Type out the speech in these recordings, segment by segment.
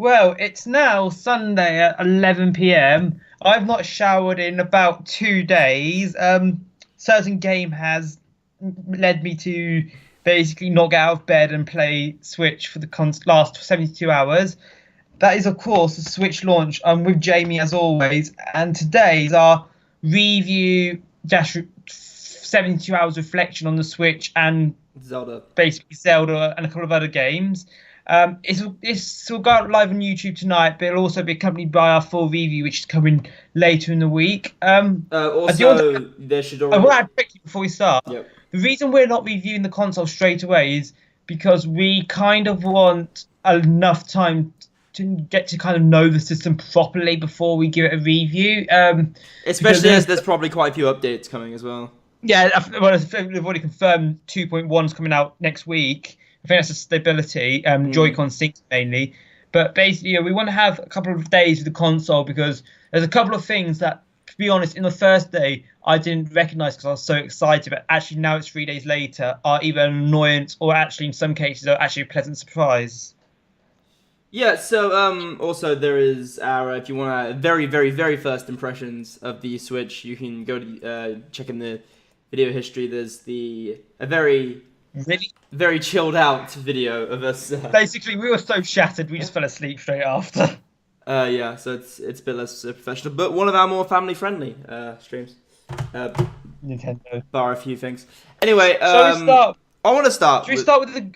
Well, it's now Sunday at 11 p.m. I've not showered in about 2 days. Certain game has led me to basically not get out of bed and play Switch for the last 72 hours. That is, of course, the Switch launch. I'm with Jamie as always, and today's our review dash 72 hours reflection on the Switch and Zelda. basically Zelda and a couple of other games. Will go out live on YouTube tonight, but it'll also be accompanied by our full review, which is coming later in the week. There should I want to already. add quickly before we start. Yep. The reason we're not reviewing the console straight away is because we kind of want enough time to get to kind of know the system properly before we give it a review. Especially as there's probably quite a few updates coming as well. Yeah, well, they've already confirmed 2.1 is coming out next week. I think that's a stability, Joy-Con syncs mainly. But basically, we want to have a couple of days with the console because there's a couple of things that, to be honest, in the first day, I didn't recognise because I was so excited. But actually, now it's 3 days later, are either an annoyance or actually, in some cases, are actually a pleasant surprise. Yeah, so also there is our, if you want very, very, very first impressions of the Switch, you can go to check in the video history. There's a very, Really? very chilled out video of us. Basically, we were so shattered, we just fell asleep straight after. Yeah, so it's a bit less professional, but one of our more family friendly streams. Nintendo. Bar a few things. Anyway, Shall we start? I want to start. Should we start with the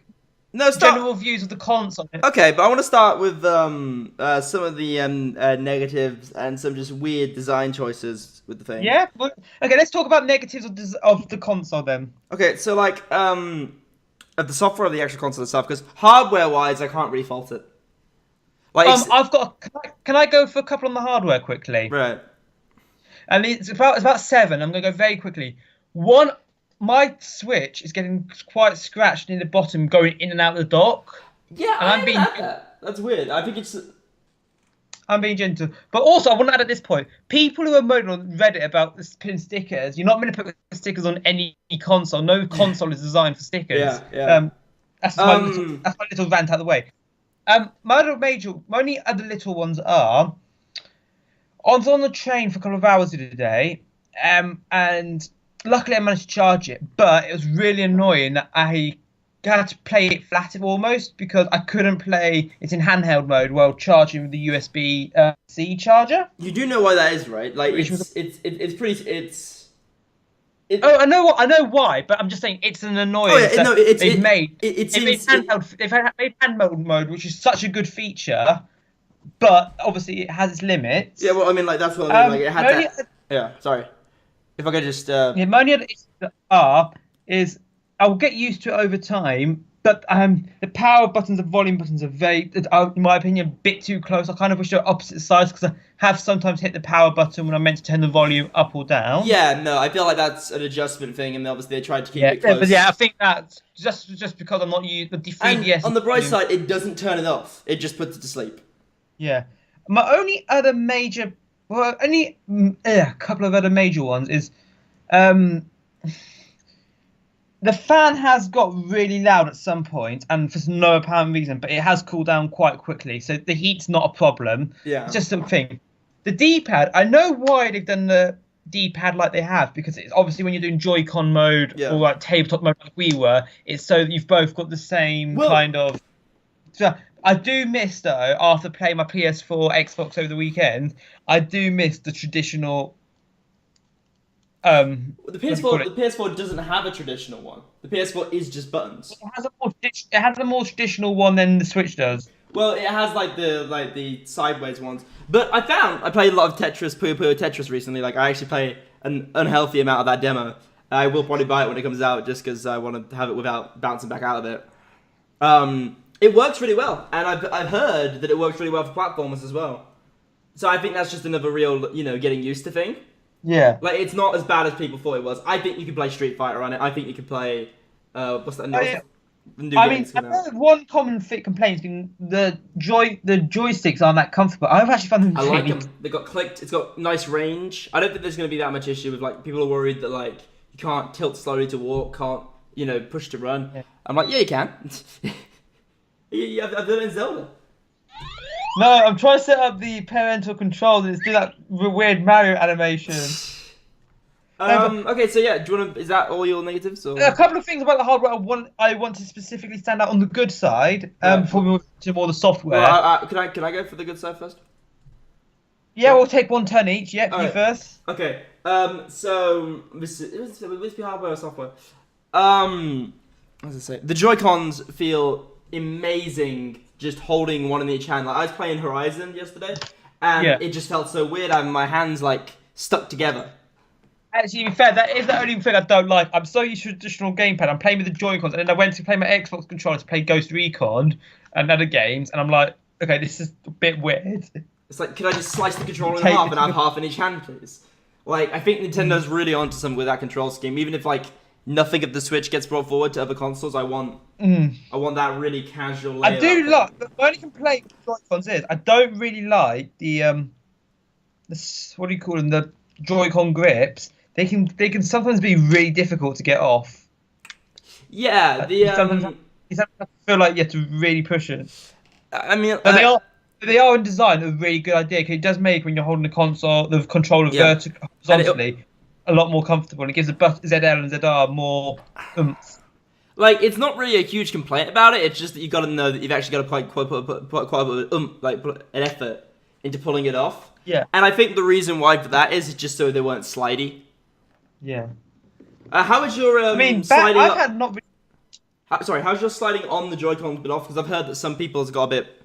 No, start. general views of the console? Okay, but I want to start with some of the negatives and some just weird design choices with the thing. Yeah. Okay, let's talk about negatives of the console then. Okay, so like of the software of the actual console itself, because hardware-wise, I can't really fault it. Like, I've got. Can I go for a couple on the hardware quickly? right. And it's about 7. I'm going to go very quickly. One, my Switch is getting quite scratched near the bottom, going in and out of the dock. Yeah, And I haven't had that. That's weird. I think it's. I'm being gentle, but also I want to add at this point: people who are moaning on Reddit about putting stickers, you're not going to put stickers on any console. No console is designed for stickers. Yeah. That's my little rant out of the way. My only other little ones are. I was on the train for a couple of hours the other day, and luckily I managed to charge it, but it was really annoying that I had to play it flat almost because I couldn't play it in handheld mode while charging with the USB-C charger. You do know why that is, right? Like, Which it's pretty. Oh, I know why, but I'm just saying it's an annoyance they've made handheld mode, which is such a good feature, but obviously it has its limits. Yeah, well, I mean, like that's what I mean. Like, it had that. Yeah, sorry. If I could just. Yeah, my only other issue is I'll get used to it over time, but the power buttons and volume buttons are very, in my opinion, a bit too close. I kind of wish they were opposite sides because I have sometimes hit the power button when I'm meant to turn the volume up or down. Yeah, no, I feel like that's an adjustment thing, and obviously they tried to keep it close. But yeah, I think that's just because I'm not used the 3DS. And on the bright side, it doesn't turn it off. It just puts it to sleep. Yeah, my only other major, a couple of other major ones is, the fan has got really loud at some point, and for no apparent reason, but it has cooled down quite quickly, so the heat's not a problem. Yeah. It's just something. The D-pad, I know why they've done the D-pad like they have, because it's obviously when you're doing Joy-Con mode or like tabletop mode like we were, it's so that you've both got the same kind of... So I do miss, though, after playing my PS4, Xbox over the weekend, I do miss the traditional... The PS4 doesn't have a traditional one. The PS4 is just buttons. It has a more traditional one than the Switch does. Well, it has like the sideways ones. But I played a lot of Tetris, Puyo Tetris recently. Like, I actually play an unhealthy amount of that demo. I will probably buy it when it comes out just because I want to have it without bouncing back out of it. It works really well, and I've heard that it works really well for platformers as well. So I think that's just another real, getting used to thing. Yeah. Like, it's not as bad as people thought it was. I think you could play Street Fighter on it. I think you could play... what's that? One common complaint has been the joysticks aren't that comfortable. I've actually found them. I like them. They got clicked. It's got nice range. I don't think there's going to be that much issue with like people are worried that like you can't tilt slowly to walk, can't push to run. Yeah. I'm like, yeah, you can. I've done it in Zelda. No, I'm trying to set up the parental controls and it's doing that weird Mario animation. No, but Okay, so yeah, do you want to? Is that all your negatives a or? couple of things about the hardware I want to specifically stand out on the good side. Before we move to more the Well, software. can I go for the good side first? Yeah, we'll take one turn each. Yep, All you right. first. Okay. So this be hardware or software? What does it say? The Joy Cons feel amazing just holding one in each hand. Like I was playing Horizon yesterday, Yeah. and it just felt so weird having my hands like stuck together. Actually, to be fair, that is the only thing I don't like. I'm so used to traditional gamepad. I'm playing with the Joy-Cons, and then I went to play my Xbox controller to play Ghost Recon and other games, and I'm like, okay, this is a bit weird. It's like, could I just slice the controller in Take half it and to have the- half in each hand, please? Like, I think Nintendo's really onto something with that control scheme. Even if like nothing of the Switch gets brought forward to other consoles, I want that really casual layout. I do like. The only complaint with Joy-Cons is I don't really like what do you call them? The Joy-Con grips. They can sometimes be really difficult to get off. Yeah, You sometimes feel like you have to really push it. I mean, But they are in design a really good idea because it does make when you're holding the controller Yeah. horizontally a lot more comfortable. And it gives the ZL and ZR more oomph. like, it's not really a huge complaint about it. It's just that you got to know that you've actually got to put quite a bit of put an effort into pulling it off. Yeah, And I think the reason why for that is just so they weren't slidey. yeah. How is your I mean, sliding? I've had not. How's your sliding on the Joy-Cons been off? Because I've heard that some people has got a bit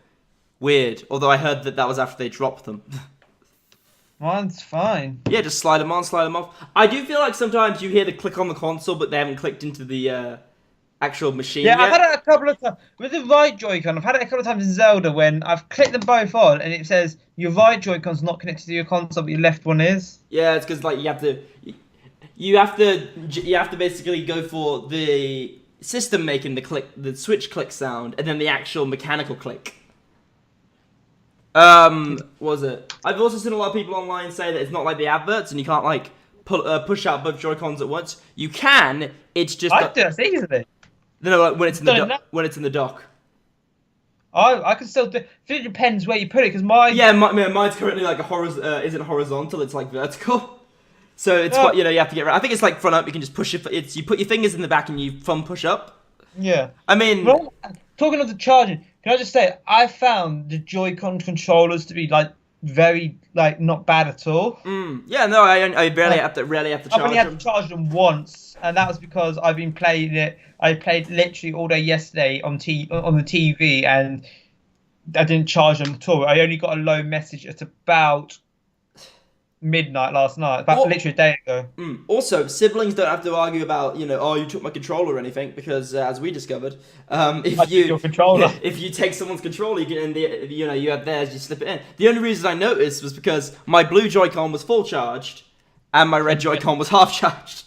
weird. Although I heard that was after they dropped them. Mine's fine. Yeah, just slide them on, slide them off. I do feel like sometimes you hear the click on the console, but they haven't clicked into the actual machine Yeah, yet. I've had it a couple of times with the right Joy-Con. I've had it a couple of times in Zelda when I've clicked them both on and it says your right Joy-Con's not connected to your console, but your left one is. Yeah, it's because like you have to basically go for the system making the switch click sound, and then the actual mechanical click. What was it? I've also seen a lot of people online say that it's not like the adverts, and you can't like push out both Joy-Cons at once. You can. It's just I do that easily. no, like when it's in the Don't know. when it's in the dock. I can still do. It depends where you put it because my Yeah, mine's currently like isn't horizontal. It's like vertical. So it's Oh. quite, you have to get. I think it's like front up. You can just push it. You put your fingers in the back and you thumb push up. yeah. I mean, Well, talking of the charging, can I just say I found the Joy-Con controllers to be like very like not bad at all. yeah, no, I rarely have to I've charge only had them. to charge them once, and that was because I've been playing it. I played literally all day yesterday on the TV, and I didn't charge them at all. I only got a low message at about midnight last night, about literally a day ago. Also, siblings don't have to argue about oh, you took my controller or anything, because as we discovered, if I took your controller. if you take someone's controller, you can you have theirs, you slip it in. The only reason I noticed was because my blue Joy-Con was full charged, and my red Joy-Con was half charged.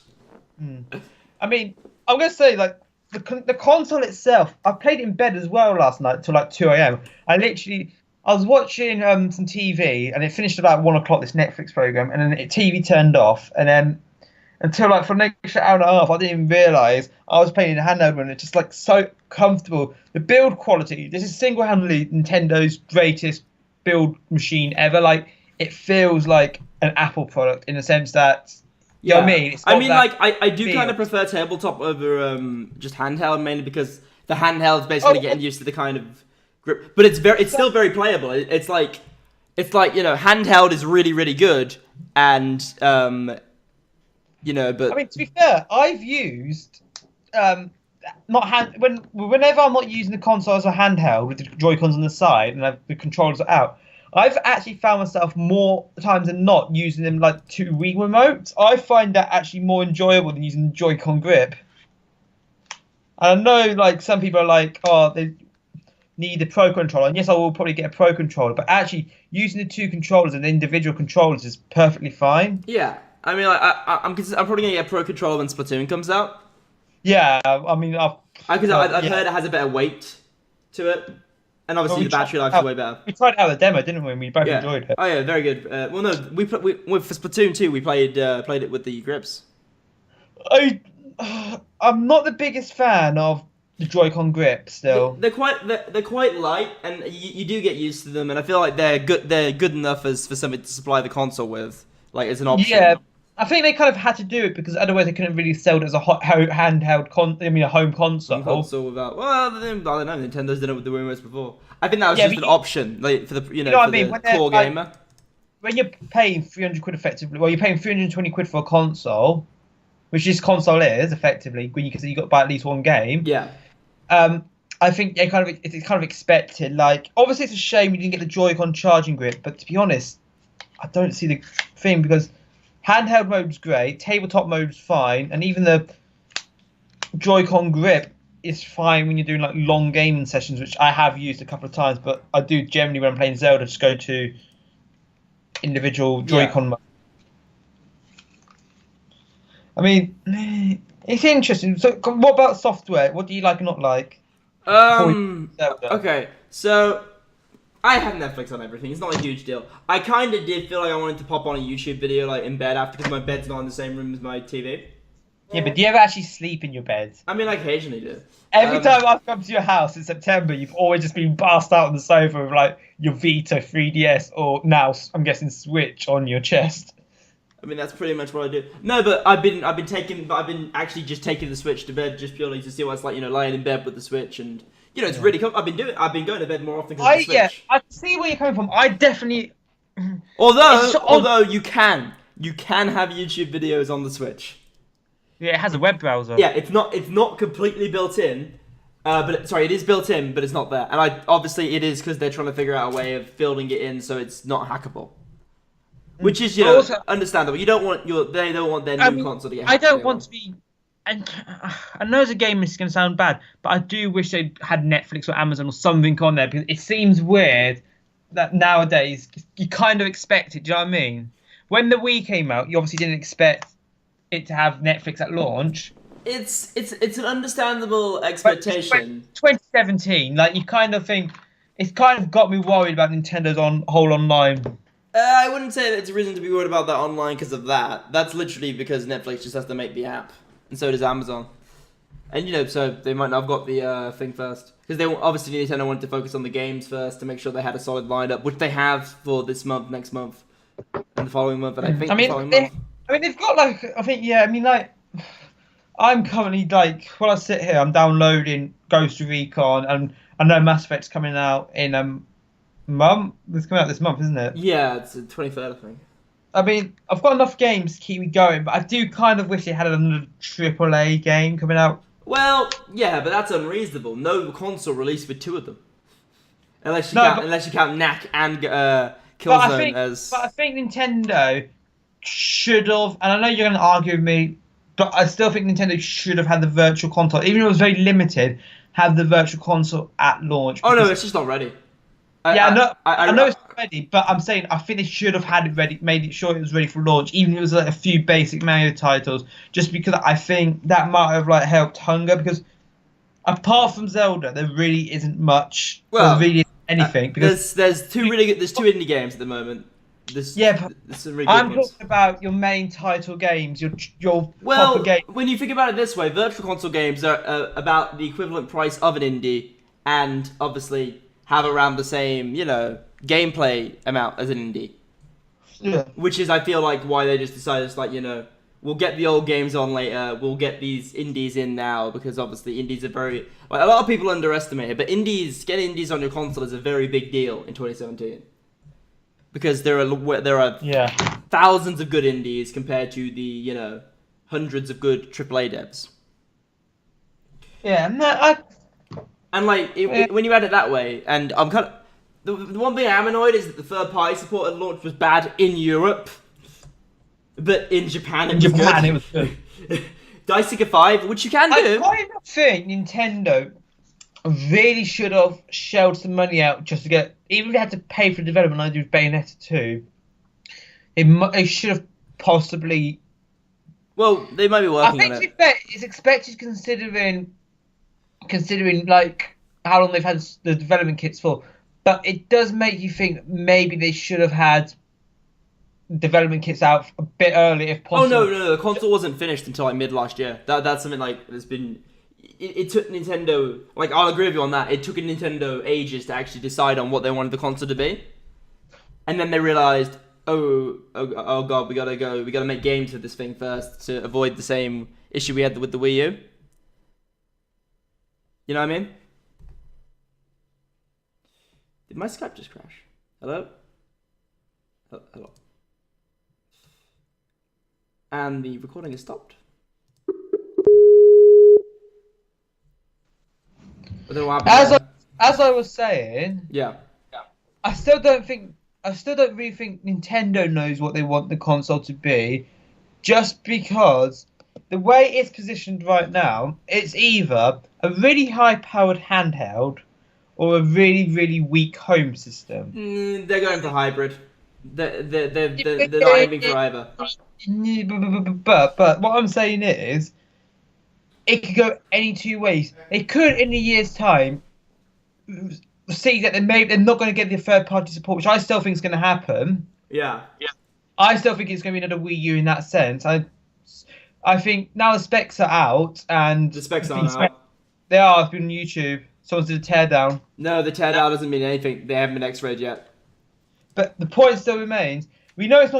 I mean, I'm gonna say like the console itself. I played it in bed as well last night till like 2 a.m. I was watching some TV and it finished about 1 o'clock. This Netflix program, and then the TV turned off, and then until like for the next hour and a half, I didn't even realize I was playing in a handheld one. It's just like so comfortable. The build quality. This is single-handedly Nintendo's greatest build machine ever. Like it feels like an Apple product in the sense that. You know what I mean? It's got that I do kind of feel. prefer tabletop over just handheld, mainly because the handheld's basically getting used to the kind of grip, but it's still very playable. It's like handheld is really really good, and but I mean, to be fair, I've used whenever I'm not using the console as a handheld with the Joy-Cons on the side and the controllers are out. I've actually found myself more times than not using them like 2 Wii remotes. I find that actually more enjoyable than using the Joy-Con grip. I know like some people are like, oh, they need a Pro controller, and yes, I will probably get a Pro controller, but actually using the 2 controllers and the individual controllers is perfectly fine. yeah. I mean, I'm probably gonna get a Pro controller when Splatoon comes out. Yeah, I mean, I've heard it has a better weight to it, and obviously the battery life is way better. We tried out the demo, didn't we? And we both Yeah. enjoyed it. Oh yeah, very good. Well, no, for Splatoon 2 we played it with the grips. I'm not the biggest fan of the Joy-Con grip still. They're quite light, and you do get used to them. And I feel like they're good. They're good enough as for something to supply the console with, like as an Yeah, option. I think they kind of had to do it because otherwise they couldn't really sell it as a handheld a home On console. console without. Well, I don't know. Nintendo's done it with the remotes before. I think that was Yeah, just but an option, like for the you know what for I mean? the core gamer. When you're paying 300 quid effectively, well, you're paying 320 quid for a console, which this console is effectively when you consider you got to buy at least one game. Yeah. Um, I think it's kind of expected. Like, obviously, it's a shame you didn't get the Joy-Con charging grip, but to be honest, I don't see the thing because handheld mode's great, tabletop mode's fine, and even the Joy-Con grip is fine when you're doing like long gaming sessions, which I have used a couple of times. But I do generally when I'm playing Zelda just go to individual Joy-Con mode. I mean, it's interesting. So, what about software? What do you like and not like? Zelda. Okay, so I have Netflix on everything. It's not a huge deal. I kind of did feel like I wanted to pop on a YouTube video like in bed after because my bed's not in the same room as my TV. Yeah, but do you ever actually sleep in your bed? I mean, I occasionally do. Every time I've come to your house in September, you've always just been passed out on the sofa with like your Vita 3DS or now I'm guessing Switch on your chest. I mean, that's pretty much what I do. No, but I've been actually just taking the Switch to bed just purely to see what it's like, lying in bed with the Switch, and it's really. I've been going to bed more often because of the Switch. Yeah, I can see where you're coming from. I definitely. Although you can have YouTube videos on the Switch. Yeah, it has a web browser. Yeah, it's not completely built in, it is built in, but it's not there. And obviously it is because they're trying to figure out a way of building it in so it's not hackable. Which is, also, understandable. They don't want their new console to get hacked. I don't want to be. And I know as a game this is going to sound bad, but I do wish they had Netflix or Amazon or something on there because it seems weird that nowadays you kind of expect it. Do you know what I mean? When the Wii came out, you obviously didn't expect it to have Netflix at launch. It's an understandable expectation. 2017, like you kind of think it's kind of got me worried about Nintendo's whole online. I wouldn't say that it's a reason to be worried about that online because of that. That's literally because Netflix just has to make the app, and so does Amazon. And so they might not have got the thing first because they obviously Nintendo wanted to focus on the games first to make sure they had a solid lineup, which they have for this month, next month, and the following month. And I think the following month. I mean, they've got I'm currently while I sit here, I'm downloading Ghost Recon, and I know Mass Effect's coming out in month. It's coming out this month, isn't it? Yeah, it's the 23rd, I think. I mean, I've got enough games to keep me going, but I do kind of wish they had another AAA game coming out. Well, yeah, but that's unreasonable. No console released with two of them, unless you count Knack and Killzone as. But I think Nintendo should have, and I know you're going to argue with me, but I still think Nintendo should have had the Virtual Console, even though it was very limited. Have the Virtual Console at launch. Oh no, it's just not ready. I know it's not ready, but I'm saying I think they should have had it ready, made it sure it was ready for launch, even if it was like a few basic Mario titles, just because I think that might have helped hunger. Because apart from Zelda, there really isn't much. Well, there really isn't anything. Because there's two indie games at the moment. I'm talking about your main title games, your proper games. When you think about it this way, Virtual Console games are about the equivalent price of an indie, and obviously have around the same, gameplay amount as an indie. Yeah. Which is, I feel like, why they just decided, we'll get the old games on later, we'll get these indies in now, because obviously indies are very... a lot of people underestimate it, but getting indies on your console is a very big deal in 2017. Because there are thousands of good indies compared to the, hundreds of good AAA devs. Yeah, and when you add it that way, and I'm kind of... The one thing I'm annoyed is that the third-party support at launch was bad in Europe, but in Japan it was good. Diceseeker 5, which you can do. I kind of think Nintendo really should have shelled some money out just to get... Even if they had to pay for development like they did with Bayonetta 2, they should have possibly... Well, they might be working on it. I think it's expected considering how long they've had the development kits for. But it does make you think maybe they should have had development kits out a bit early if possible. Oh no, the console wasn't finished until mid last year. That's something that's been... it took Nintendo, like, I'll agree with you on that. It took Nintendo ages to actually decide on what they wanted the console to be, and then they realized, oh god, we gotta make games for this thing first to avoid the same issue we had with the Wii U. You know what I mean? Did my Skype just crash? Hello? Hello. And the recording has stopped. I don't know what happened As I was saying, yeah. I still don't really think Nintendo knows what they want the console to be, just because the way it's positioned right now, it's either a really high-powered handheld or a really, really weak home system. They're going for hybrid. They're not aiming for either. But what I'm saying is, it could go any two ways. It could, in a year's time, see that they're not going to get the third-party support, which I still think is going to happen. Yeah. I still think it's going to be another Wii U in that sense. I think now the specs are out, and The specs aren't out. They are. It's been on YouTube. Someone's did a teardown. No, the teardown doesn't mean anything. They haven't been X-rayed yet. But the point still remains. We know it's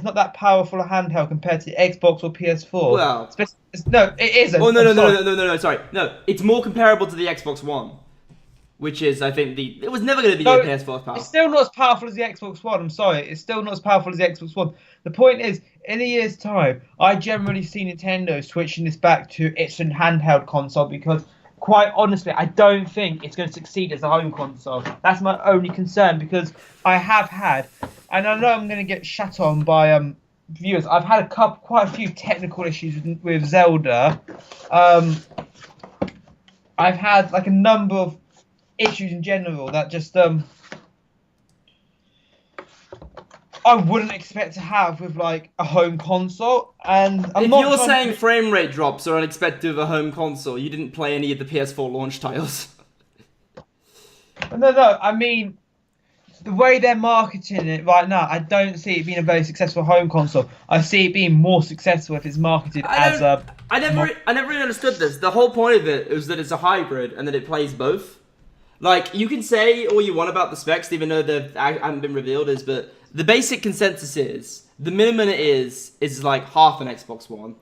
not that powerful a handheld compared to the Xbox or PS4. Well, no, it isn't. Oh no! Sorry, no. It's more comparable to the Xbox One, which is, I think, it was never going to be the PS4 power. It's still not as powerful as the Xbox One. I'm sorry, it's still not as powerful as the Xbox One. The point is, in a year's time, I generally see Nintendo switching this back to its handheld console because, quite honestly, I don't think it's going to succeed as a home console. That's my only concern because I have had, and I know I'm going to get shat on by viewers. I've had quite a few technical issues with Zelda. I've had like a number of issues in general that just I wouldn't expect to have with like a home console. And if you're saying frame rate drops are unexpected with a home console, you didn't play any of the PS4 launch titles. No, I mean, the way they're marketing it right now, I don't see it being a very successful home console. I see it being more successful if it's marketed as a... I never really understood this. The whole point of it is that it's a hybrid and that it plays both. Like, you can say all you want about the specs, even though they haven't been revealed, but the basic consensus is, the minimum it is like half an Xbox One.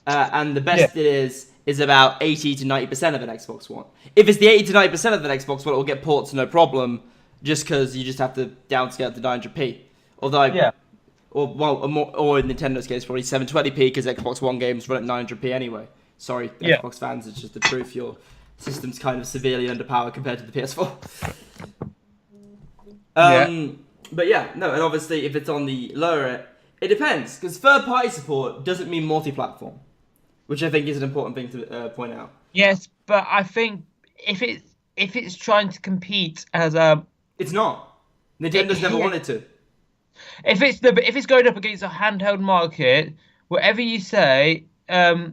And the best it is about 80 to 90% of an Xbox One. If it's the 80 to 90% of an Xbox One, it will get ports no problem, just because you just have to downscale to 900p. Although, or in Nintendo's case, probably 720p, because Xbox One games run at 900p anyway. Sorry, Xbox fans, it's just the truth. Your system's kind of severely underpowered compared to the PS4. But yeah, no, and obviously if it's on the lower, it depends, because third-party support doesn't mean multi-platform, which I think is an important thing to point out. Yes, but I think if it's trying to compete as a... It's not. Nintendo's never wanted to. If it's going up against a handheld market, whatever you say is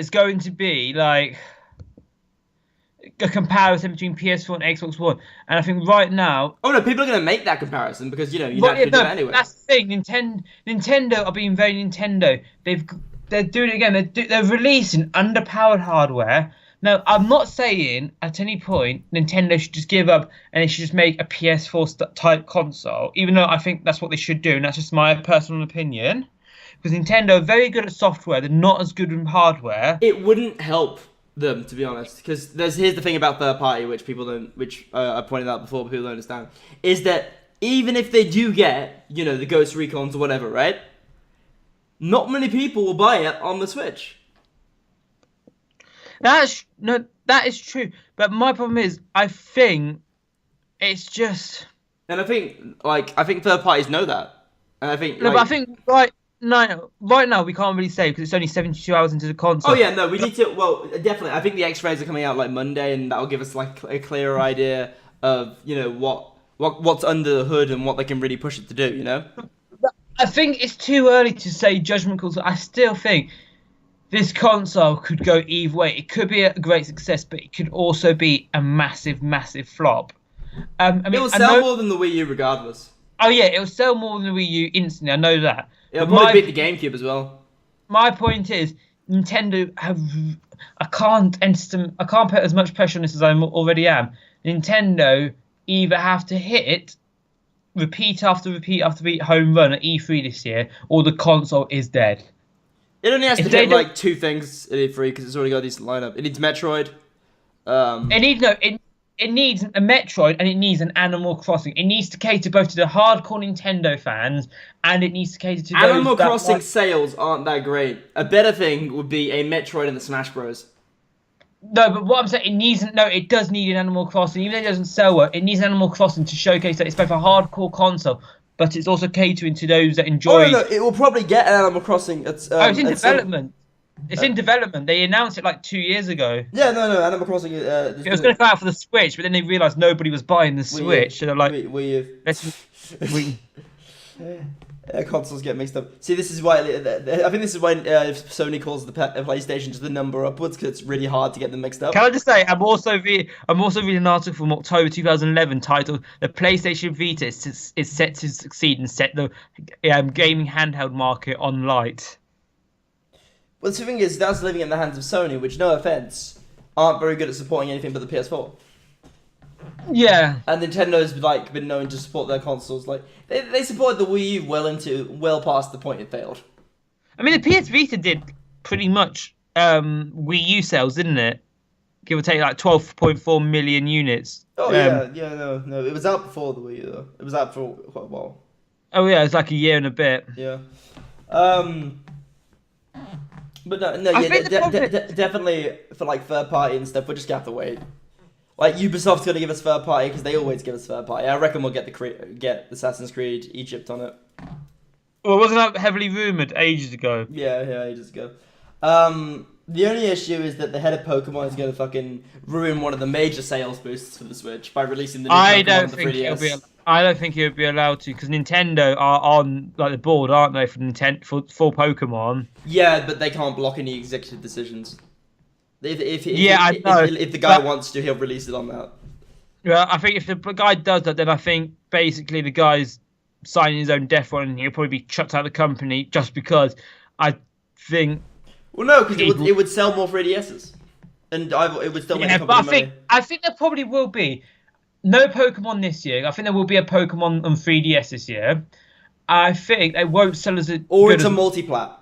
going to be like a comparison between PS4 and Xbox One. And I think right now... Oh no, people are going to make that comparison because, you have to do it anyway. That's the thing. Nintendo are being very Nintendo. They're doing it again. They're releasing underpowered hardware. Now, I'm not saying at any point Nintendo should just give up and they should just make a PS4 type console, even though I think that's what they should do, and that's just my personal opinion. Because Nintendo are very good at software, they're not as good with hardware. It wouldn't help them, to be honest, because here's the thing about third party, which people don't, I pointed out before, but people don't understand, is that even if they do get, the Ghost Recons or whatever, right? Not many people will buy it on the Switch. That is true. But my problem is, I think it's just... And I think third parties know that. And I think... but I think right now we can't really say because it's only 72 hours into the console. Oh yeah, no, we need to... Well, definitely. I think the X-rays are coming out like Monday, and that'll give us like a clearer idea of, what's under the hood and what they can really push it to do, I think it's too early to say judgment calls. I still think this console could go either way. It could be a great success, but it could also be a massive, massive flop. It will sell more than the Wii U regardless. Oh yeah, it will sell more than the Wii U instantly. I know that. It'll probably beat the GameCube as well. my point is Nintendo have. I can't put as much pressure on this as I already am. Nintendo either have to hit repeat after repeat after repeat home run at E3 this year, or the console is dead. It only has If to they hit don't, like two things at E3 because it's already got a decent lineup. It needs Metroid. it needs no. It needs a Metroid and it needs an Animal Crossing. It needs to cater both to the hardcore Nintendo fans and it needs to cater to Animal those that Crossing like. sales aren't that great. A better thing would be a Metroid and the Smash Bros. No, but what I'm saying, it does need an Animal Crossing. Even though it doesn't sell well, it needs an Animal Crossing to showcase that it's both a hardcore console, but it's also catering to those that Oh enjoy. no, it will probably get an Animal Crossing. It's in development. It's in development. They announced it like 2 years ago. Yeah, no, Animal Crossing. It was going to come out for the Switch, but then they realised nobody was buying the Switch, so they're like, "Let's." Consoles get mixed up. See, this is why I think this is why Sony calls the PlayStation just the number upwards because it's really hard to get them mixed up. Can I just say, I'm also reading an article from October 2011 titled "The PlayStation Vita is set to succeed and set the gaming handheld market on light." Well, the thing is, that's living in the hands of Sony, which, no offense, aren't very good at supporting anything but the PS4. Yeah, and Nintendo's like been known to support their consoles. Like they supported the Wii U well past the point it failed. I mean, the PS Vita did pretty much Wii U sales, didn't it? Give or take, like 12.4 million units. Oh no, it was out before the Wii U though. It was out for quite a while. Oh yeah, it's like a year and a bit. Yeah. But definitely for like third party and stuff, we're just gonna have to wait. Like Ubisoft's gonna give us third party because they always give us third party. I reckon we'll get Assassin's Creed Egypt on it. Well, wasn't that heavily rumored ages ago? Yeah, ages ago. The only issue is that the head of Pokemon is gonna fucking ruin one of the major sales boosts for the Switch by releasing the new Pokemon on the 3DS. I don't think he would be allowed to because Nintendo are on like the board, aren't they, for Pokemon? Yeah, but they can't block any executive decisions. If the guy wants to, he'll release it on that. Yeah, I think if the guy does that, then I think basically the guy's signing his own death warrant and he'll probably be chucked out of the company just because I think. Well, no, because it would sell more 3DSs, and it would still make the company money. I think there probably will be no Pokemon this year. I think there will be a Pokemon on 3DS this year. I think they won't sell as a. Or it's a multiplat.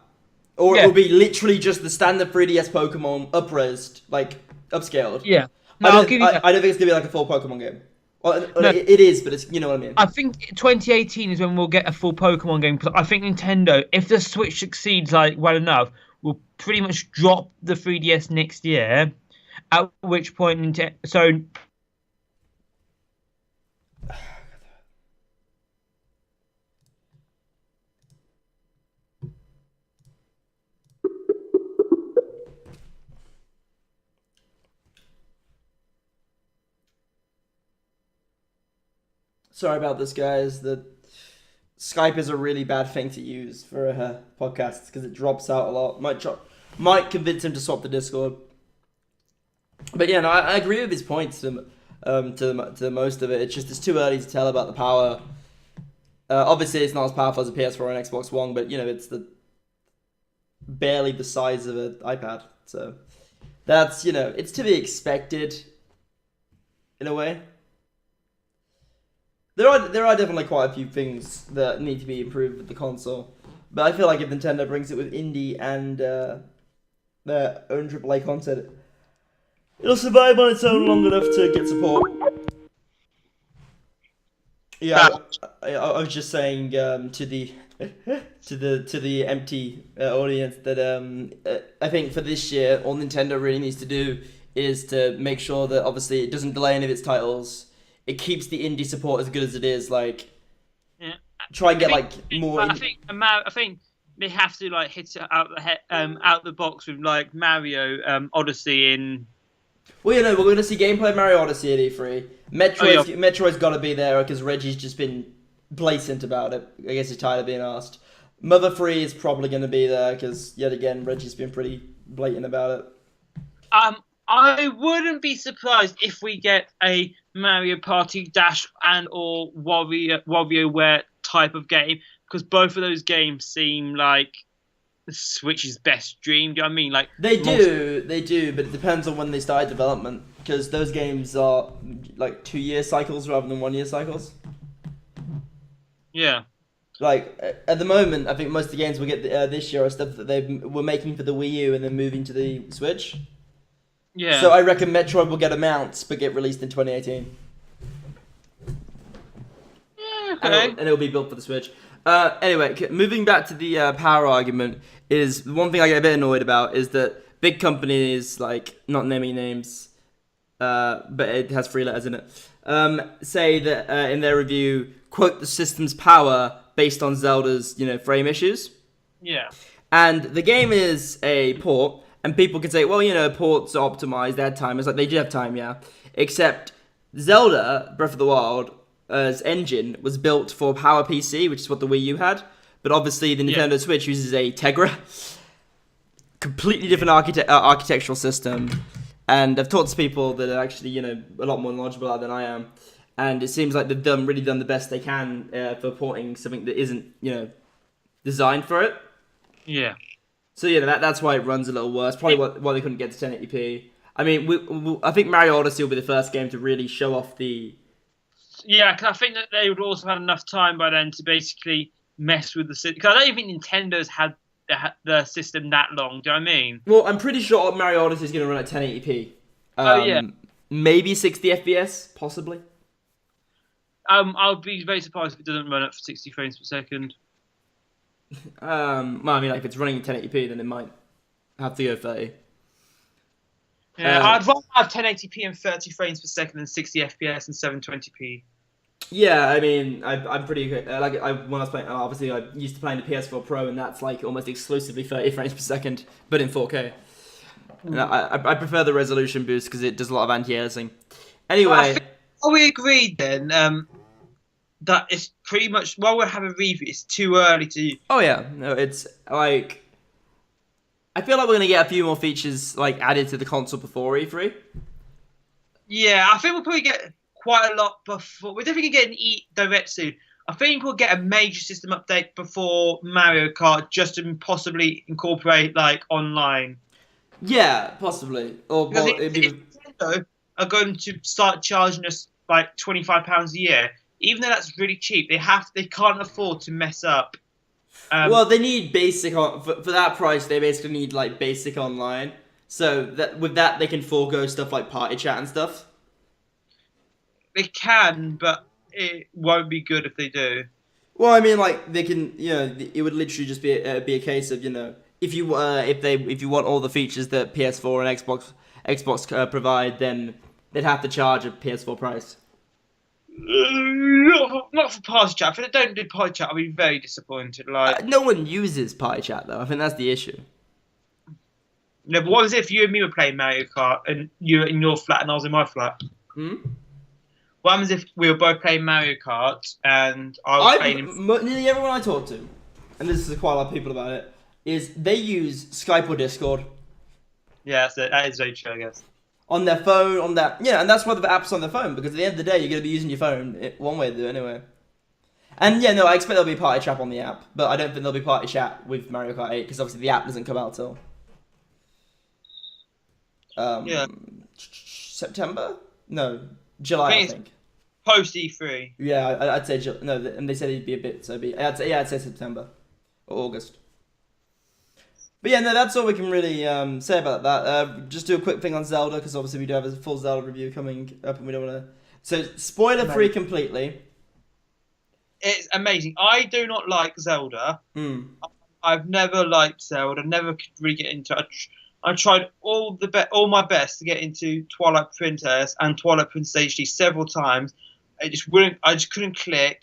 Or it will be literally just the standard 3DS Pokemon upraised, like upscaled. Yeah. No, I don't think it's gonna be like a full Pokemon game. Well, no. It is, but it's you know what I mean. I think 2018 is when we'll get a full Pokemon game. Because I think Nintendo, if the Switch succeeds like well enough, will pretty much drop the 3DS next year. At which point, Sorry about this, guys. The Skype is a really bad thing to use for podcasts because it drops out a lot. Might convince him to swap the Discord. But yeah, no, I agree with his points to most of it. It's just it's too early to tell about the power. Obviously, it's not as powerful as a PS4 and Xbox One, but you know it's barely the size of an iPad. So that's it's to be expected. In a way. There are definitely quite a few things that need to be improved with the console, but I feel like if Nintendo brings it with indie and their own AAA content, it'll survive on its own long enough to get support. Yeah, I was just saying to the empty audience that I think for this year, all Nintendo really needs to do is to make sure that obviously it doesn't delay any of its titles. It keeps the indie support as good as it is. Like, try and get more. I think they have to like hit it out the box with like Mario Odyssey in. Well, we're going to see gameplay of Mario Odyssey at E3. Metroid's got to be there because Reggie's just been blatant about it. I guess he's tired of being asked. Mother 3 is probably going to be there because yet again Reggie's been pretty blatant about it. I wouldn't be surprised if we get a Mario Party Dash and or WarioWare type of game because both of those games seem like the Switch's best dream. Do you know what I mean? Like They do, but it depends on when they started development, because those games are like 2-year cycles rather than 1-year cycles. Yeah. Like at the moment, I think most of the games we'll get this year are stuff that they were making for the Wii U and then moving to the Switch. Yeah. So I reckon Metroid will get a mount, but get released in 2018. Yeah, okay. And it'll be built for the Switch. Anyway, moving back to the power argument, is one thing I get a bit annoyed about is that big companies, like, not naming names, but it has 3 letters in it, say that in their review, quote the system's power based on Zelda's, frame issues. Yeah. And the game is a port, and people can say, well, ports are optimized, they had time. It's like, they did have time, yeah. Except Zelda, Breath of the Wild, engine was built for PowerPC, which is what the Wii U had. But obviously the Nintendo Switch uses a Tegra. Completely different architectural system. And I've talked to people that are actually, a lot more knowledgeable than I am. And it seems like they've really done the best they can for porting something that isn't, designed for it. Yeah. So that's why it runs a little worse. Probably why they couldn't get to 1080p. I mean, I think Mario Odyssey will be the first game to really show off the... Yeah, because I think that they would also have enough time by then to basically mess with the system. Because I don't think Nintendo's had the system that long. Do you know what I mean? Well, I'm pretty sure Mario Odyssey is going to run at 1080p. Yeah. Maybe 60 FPS, possibly. I'll be very surprised if it doesn't run at 60 frames per second. Well, I mean, like, if it's running at 1080p, then it might have to go 30. Yeah, I'd rather have 1080p and 30 frames per second than 60 FPS and 720p. Yeah, I mean, I'm pretty when I was playing, obviously I used to play in the PS4 Pro, and that's like almost exclusively 30 frames per second, but in 4K. And I prefer the resolution boost because it does a lot of anti-aliasing. Anyway, are we agreed then that it's pretty much while we have a review, it's too early to? Oh yeah, no, it's like I feel like we're gonna get a few more features like added to the console before E3. Yeah, I think we'll probably get quite a lot before. We're definitely getting Direct soon. I think we'll get a major system update before Mario Kart, just to possibly incorporate like online. Yeah, possibly. Or if Nintendo are going to start charging us like £25 a year, even though that's really cheap, they can't afford to mess up. Well, they need basic for that price. They basically need like basic online, so that with that they can forego stuff like party chat and stuff. They can, but it won't be good if they do. Well, I mean, like they can, it would literally just be a case of if you want all the features that PS4 and Xbox provide, then they'd have to charge a PS4 price. Not for party chat. If they don't do party chat, I'll be very disappointed. Like no one uses party chat though. I think that's the issue. No, but what was it if you and me were playing Mario Kart and you were in your flat and I was in my flat? What happens if we were both playing Mario Kart and I was playing? Nearly everyone I talk to, and this is quite a lot of people about it, is they use Skype or Discord. Yeah, that is very true, I guess. On their phone, and that's why the app's on their phone, because at the end of the day, you're going to be using your phone one way to do it anyway. And yeah, no, I expect there'll be party chat on the app, but I don't think there'll be party chat with Mario Kart 8, because obviously the app doesn't come out till September? No, July, I think. Post E3. Yeah, I'd say no, and they said it'd be a bit, so I'd say September or August. But yeah, no, that's all we can really say about that. Just do a quick thing on Zelda, because obviously we do have a full Zelda review coming up, and we don't want to. So spoiler-free completely. It's amazing. I do not like Zelda. I've never liked Zelda. Never could really get into it. I tried all my best to get into Twilight Princess and Twilight Princess HD several times. I just couldn't click.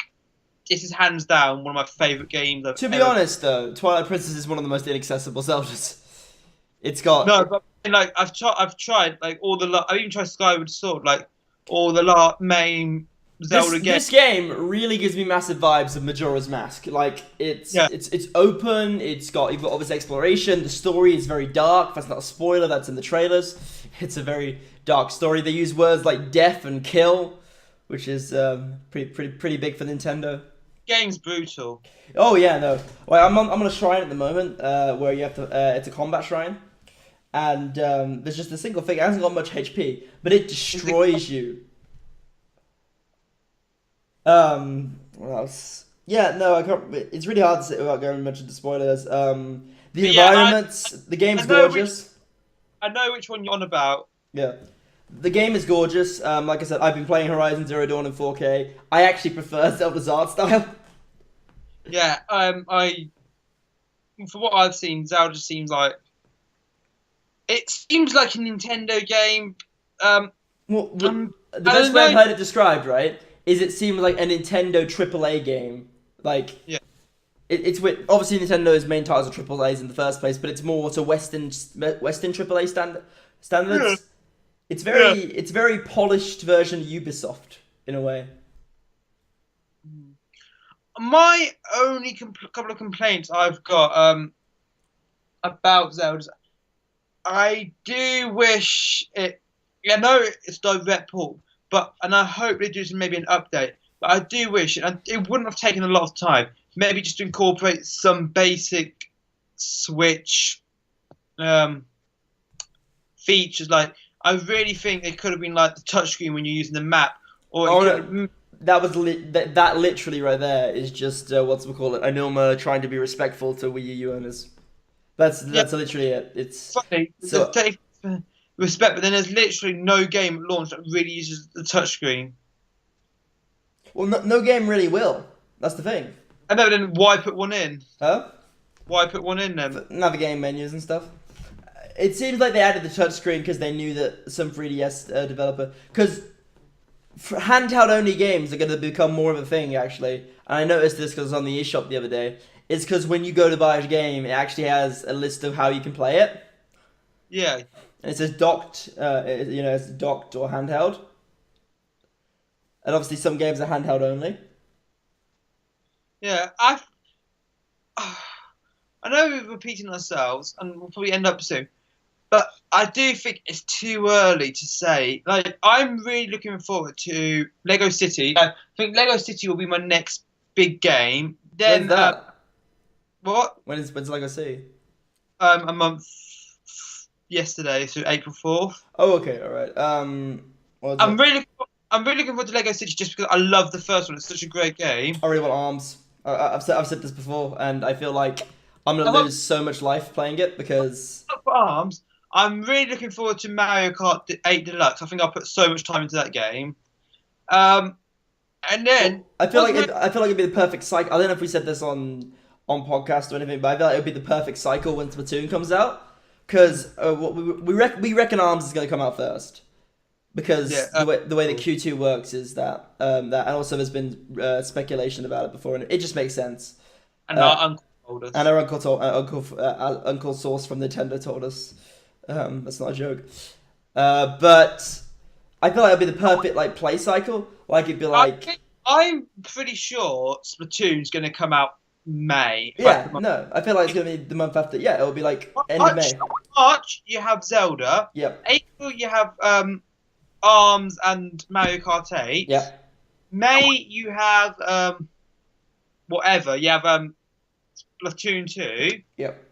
This is hands down one of my favourite games I've To be honest, though, Twilight Princess is one of the most inaccessible Zeldas. It's got but like I've tried like all the I've even tried Skyward Sword, like all the main Zelda games. This game really gives me massive vibes of Majora's Mask. Like it's open. You've got all this exploration. The story is very dark. That's not a spoiler. That's in the trailers. It's a very dark story. They use words like death and kill, which is pretty big for Nintendo. game's brutal. Oh yeah, no. Well, I'm on a shrine at the moment, where you have to. It's a combat shrine, and there's just a single thing. It hasn't got much HP, but it destroys you. What else? Yeah, no, I can't. It's really hard to say without going much into spoilers. The environments, the game's gorgeous. I know which one you're on about. Yeah. The game is gorgeous. Like I said, I've been playing Horizon Zero Dawn in 4K. I actually prefer Zelda's art style. Yeah, for what I've seen, Zelda seems like a Nintendo game. Well, the best way I've heard it described, right, is it seems like a Nintendo AAA game. Like, yeah. It's with obviously Nintendo's main titles are AAA's in the first place, but it's more to Western AAA standards. Yeah. It's very polished version of Ubisoft in a way. My only couple of complaints I've got about Zelda, I do wish it. I know it's direct port, and I hope they do maybe an update. But I do wish it wouldn't have taken a lot of time. Maybe just to incorporate some basic Switch features. Like, I really think it could have been like the touchscreen when you're using the map, or that was that literally right there is just Anilma trying to be respectful to Wii U owners. That's literally it. It's funny. So, take respect, but then there's literally no game launched that really uses the touchscreen. Well, no game really will. That's the thing. I know. Then why put one in? Huh? Why put one in then? Navigating menus and stuff. It seems like they added the touchscreen because they knew that some 3DS developer. Because handheld only games are going to become more of a thing, actually. And I noticed this because I was on the eShop the other day. It's because when you go to buy a game, it actually has a list of how you can play it. Yeah. And it says docked, it's docked or handheld. And obviously some games are handheld only. Yeah, I know we're repeating ourselves, and we'll probably end up soon. But I do think it's too early to say. Like, I'm really looking forward to Lego City. I think Lego City will be my next big game. Then When's that? What? When's Lego City? A month yesterday, so April 4th. Oh, okay, all right. I'm really looking forward to Lego City just because I love the first one. It's such a great game. I really want ARMS. I've said this before, and I feel like I'm gonna lose so much life playing it because. For ARMS, I'm really looking forward to Mario Kart 8 Deluxe. I think I'll put so much time into that game. And then I feel like it'd be the perfect cycle. I don't know if we said this on podcast or anything, but I feel like it'd be the perfect cycle when Splatoon comes out because we reckon ARMS is gonna come out first. Because the way that Q2 works is that and also there's been speculation about it before, and it just makes sense. And our uncle told us. And our uncle Source from Nintendo told us. That's not a joke. But I feel like it'd be the perfect play cycle. Like it'd be like. I'm pretty sure Splatoon's going to come out May. Yeah, no, I feel like it's going to be the month after. Yeah, it'll be like end of May. March you have Zelda. Yep. April you have ARMS and Mario Kart 8. Yeah. May you have whatever. You have Splatoon 2. Yep.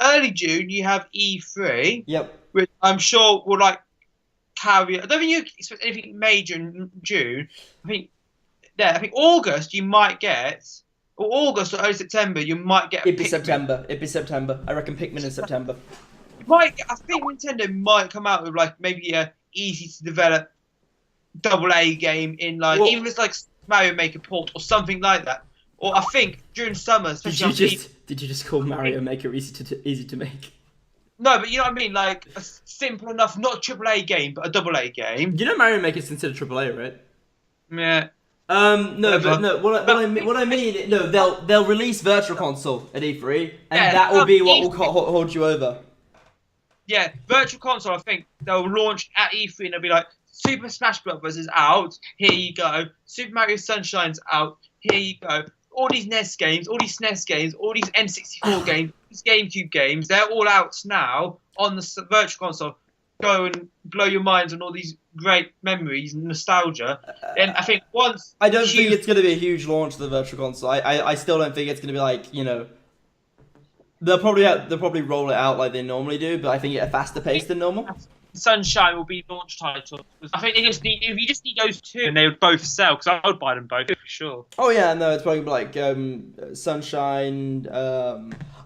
Early June you have E3. Yep. Which I'm sure will carry. I don't think you expect anything major in June. I think August you might get, or August or early September you might get. It'd be September. I reckon Pikmin in September. I think Nintendo might come out with maybe a easy to develop AA game in even if it's Mario Maker port or something like that. Or I think during summer, especially did you just call Mario Maker easy to make? No, but you know what I mean, like a simple enough, not a AAA game, but a AA game. You know Mario Maker is considered AAA, right? Yeah. No, but no. What I mean, no, they'll release Virtual Console at E3, and that will be what will hold you over. Yeah, Virtual Console. I think they'll launch at E3, and they'll be like, Super Smash Bros. Is out. Here you go. Super Mario Sunshine's out. Here you go. All these NES games, all these SNES games, all these N64 games, these GameCube games, they're all out now on the Virtual Console. go and blow your minds on all these great memories and nostalgia. And I think once I don't think it's going to be a huge launch of the Virtual Console. I still don't think it's going to be like, they'll probably roll it out like they normally do, but I think at a faster pace than normal. Sunshine will be launch title. I think if you just need those two, and they would both sell, because I would buy them both for sure. Oh yeah, no, it's probably like Sunshine.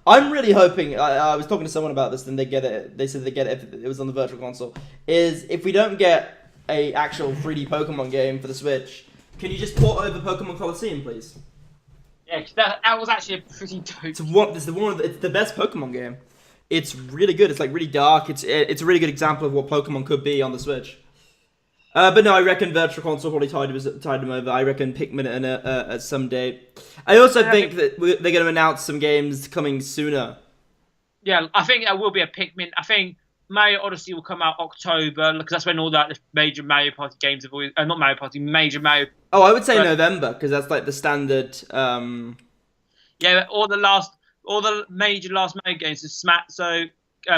I'm really hoping. I was talking to someone about this, and they get it. They said they get it if it was on the Virtual Console. Is if we don't get a actual 3D Pokemon game for the Switch, can you just port over Pokemon Colosseum, please? Yeah, 'cause that was actually a pretty dope. It's the best Pokemon game. It's really good. It's like really dark. It's a really good example of what Pokemon could be on the Switch. But no, I reckon Virtual Console probably tied them over. I reckon Pikmin at some date. I also think that they're going to announce some games coming sooner. Yeah, I think there will be a Pikmin. I think Mario Odyssey will come out October, because that's when all the major Mario Party games have always... not Mario Party, major Mario... Oh, I would say November, because that's like the standard... Yeah, all the major last Mario games is Smash. So,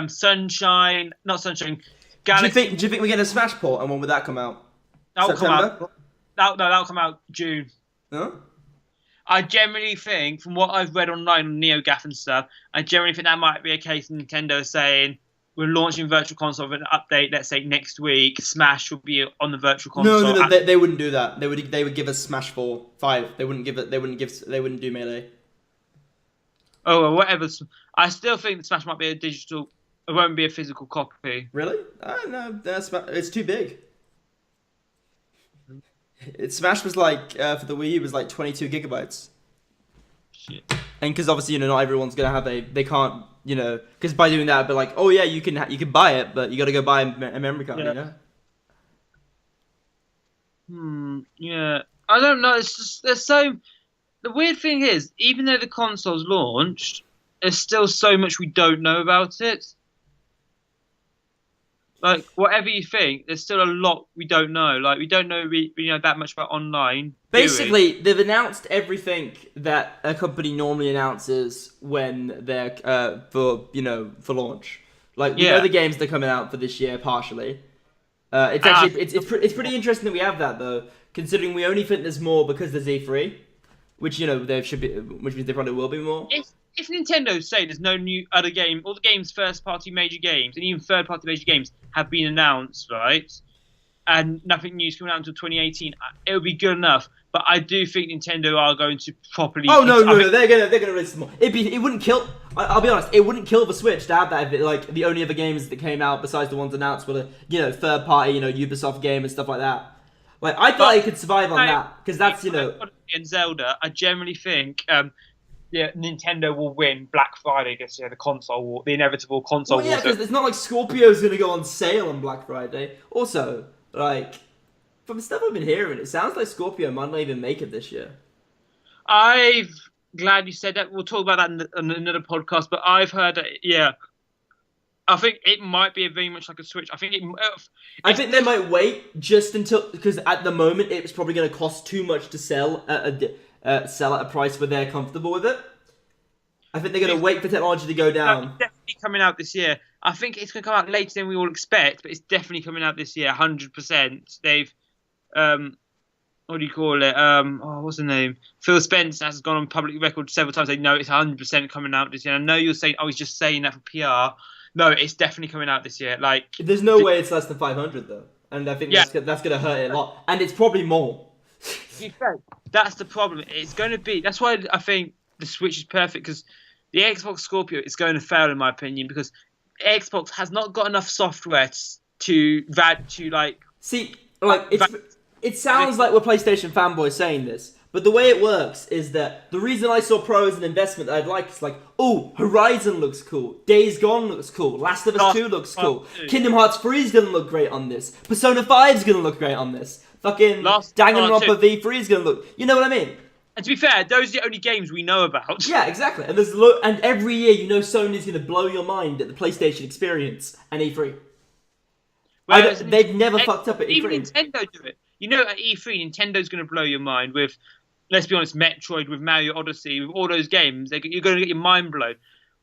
Sunshine, not Sunshine. Galaxy. Do you think we get a Smash port, and when would that come out? That'll September? come out. That'll come out June. Huh? I generally think, from what I've read online on NeoGAF and stuff, I generally think that might be a case of Nintendo saying we're launching Virtual Console with an update. Let's say next week, Smash will be on the Virtual Console. No, they wouldn't do that. They would give us Smash 5. They wouldn't do Melee. Oh, well, whatever. I still think the Smash might be a digital. It won't be a physical copy. Really? No, it's too big. Smash was like for the Wii U was like 22 gigabytes. Shit. And because obviously not everyone's gonna have they can't because by doing that it'd be like, oh yeah, you can buy it, but you got to go buy a memory card. Yeah. I don't know. It's just there's so. The weird thing is, even though the console's launched, there's still so much we don't know about it. Like, whatever you think, there's still a lot we don't know. Like, we don't know that much about online. Basically, they've announced everything that a company normally announces when they're for launch. Like, we know the games that are coming out for this year partially. It's actually it's pretty interesting that we have that though, considering we only think there's more because there's E3, which there should be, which means there probably will be more. If Nintendo say there's no new other game, all the games, first-party major games, and even third-party major games have been announced, right? And nothing new's coming out until 2018. It would be good enough, but I do think Nintendo are going to properly. Oh no, they're gonna release some more. It wouldn't kill. I'll be honest, it wouldn't kill the Switch to have that. If like the only other games that came out besides the ones announced were the third-party, Ubisoft game and stuff like that. Like I thought it could survive on that because that's And Zelda, I generally think. Nintendo will win Black Friday this year, the inevitable console war. Yeah, because it's not like Scorpio's going to go on sale on Black Friday. Also, like, from the stuff I've been hearing, it sounds like Scorpio might not even make it this year. I'm glad you said that. We'll talk about that in another podcast, but I've heard that, I think it might be very much like a Switch. I think they might wait just until, because at the moment it's probably going to cost too much to sell at a price where they're comfortable with it. I think they're going to wait for technology to go down. It's definitely coming out this year. I think it's going to come out later than we all expect, but it's definitely coming out this year, 100%. They've, what do you call it? What's the name? Phil Spencer has gone on public record several times. They know it's 100% coming out this year. I know you're saying, he's just saying that for PR. No, it's definitely coming out this year. Like, there's no way it's less than 500 though, and I think that's going to hurt it a lot, and it's probably more. That's the problem. It's going to be. That's why I think the Switch is perfect, because the Xbox Scorpio is going to fail in my opinion, because Xbox has not got enough software to like. See, like it sounds like we're PlayStation fanboys saying this, but the way it works is that the reason I saw Pro as an investment that I'd like is like, Horizon looks cool, Days Gone looks cool, Last of Us 2 looks cool, Kingdom Hearts 3 is gonna look great on this, Persona 5 is gonna look great on this. Fucking Danganronpa V3 is gonna look. You know what I mean? And to be fair, those are the only games we know about. Yeah, exactly. And and every year Sony's gonna blow your mind at the PlayStation experience and E3. They've never fucked up at E3. Even Nintendo do it. At E3, Nintendo's gonna blow your mind with, let's be honest, Metroid, with Mario Odyssey, with all those games. You're gonna get your mind blown.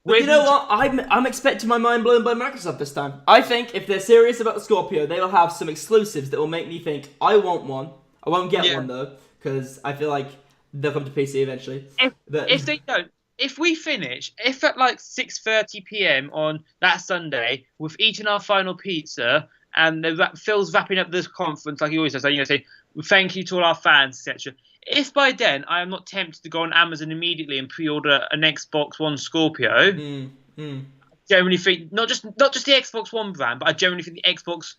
But you with know what? I'm expecting my mind blown by Microsoft this time. I think if they're serious about the Scorpio, they will have some exclusives that will make me think I want one. I won't get yeah. one though, because I feel like they'll come to PC eventually. If But if they don't, if we finish, if at like 6:30 p.m. on that Sunday, we've eaten our final pizza and Phil's wrapping up this conference like he always does, like, say thank you to all our fans, etc. If by then I am not tempted to go on Amazon immediately and pre-order an Xbox One Scorpio, generally think not just the Xbox One brand, but I generally think the Xbox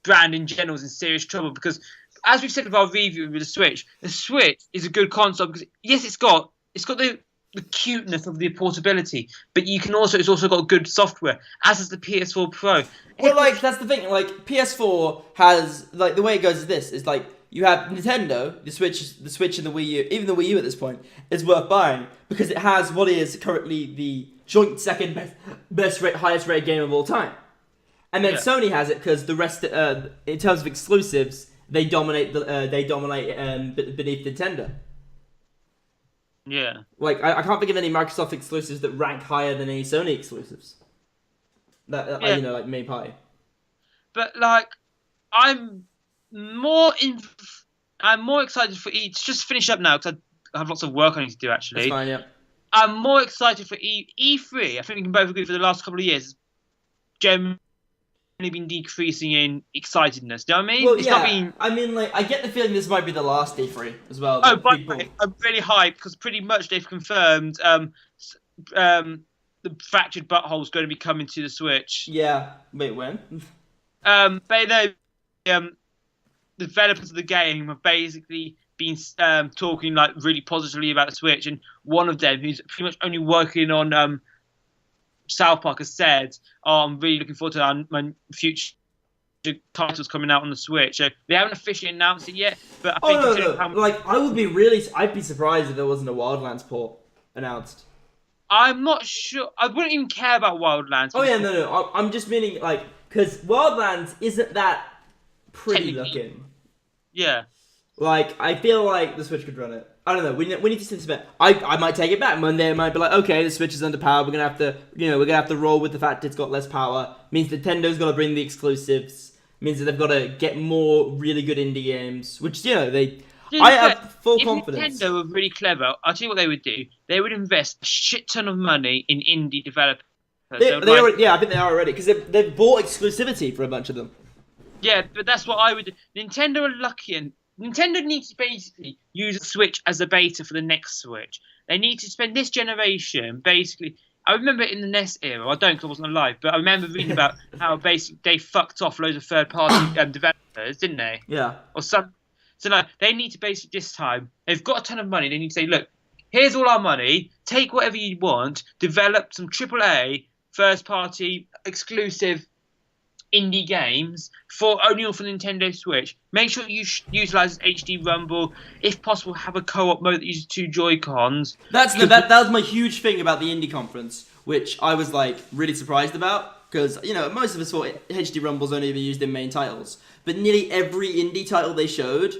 brand in general is in serious trouble because, as we've said with our review with the Switch is a good console because yes, it's got the cuteness of the portability, but it's also got good software, as is the PS4 Pro. well, like that's the thing. Like PS4 has like the way it goes is this: is like you have Nintendo, the Switch, and the Wii U. Even the Wii U at this point is worth buying because it has what is currently the joint second highest rated game of all time. And then Sony has it because the rest, in terms of exclusives, they dominate beneath Nintendo. Yeah. Like I can't think of any Microsoft exclusives that rank higher than any Sony exclusives. That Yeah. like May Pie. But like, I'm more excited for each. Just finish up now because I have lots of work I need to do actually. That's fine, yeah. I'm more excited for E3. I think we can both agree for the last couple of years, generally been decreasing in excitedness. Do you know what I mean? Well, It's yeah. not been. I mean, like, I get the feeling this might be the last E3 as well. Oh, Like, by the people... way, I'm really hyped because pretty much they've confirmed the fractured butthole is going to be coming to the Switch. Yeah. Wait, when? They know the developers of the game have basically been talking like really positively about the Switch, and one of them, who's pretty much only working on South Park, has said, "Oh, I'm really looking forward to my future titles coming out on the Switch." So they haven't officially announced it yet, but I think no. Like, I'd be surprised if there wasn't a Wildlands port announced. I'm not sure. I wouldn't even care about Wildlands. Oh yeah, no. I'm just meaning like because Wildlands isn't that pretty looking. Yeah. Like I feel like the Switch could run it. I don't know. We need to see this bit. I might take it back. Monday it might be like, okay, the Switch is underpowered. We're gonna have to roll with the fact it's got less power. Means Nintendo's got to bring the exclusives. Means that they've got to get more really good indie games, which I have full confidence. If Nintendo were really clever, I'll tell you what they would do. They would invest a shit ton of money in indie developers. I think they are already because they've bought exclusivity for a bunch of them. Yeah, but that's what I would do. Nintendo are lucky, and Nintendo needs to basically use the Switch as a beta for the next Switch. They need to spend this generation basically. I remember in the NES era, I don't because I wasn't alive, but I remember reading about how basically they fucked off loads of third-party developers, didn't they? Yeah. Or some. So no, they need to basically this time. They've got a ton of money. They need to say, look, here's all our money. Take whatever you want. Develop some AAA first-party exclusive indie games only for Nintendo Switch. Make sure you utilize HD Rumble. If possible, have a co-op mode that uses 2 Joy-Cons. That was my huge thing about the indie conference, which I was like really surprised about because most of us thought HD Rumble's only ever used in main titles, but nearly every indie title they showed.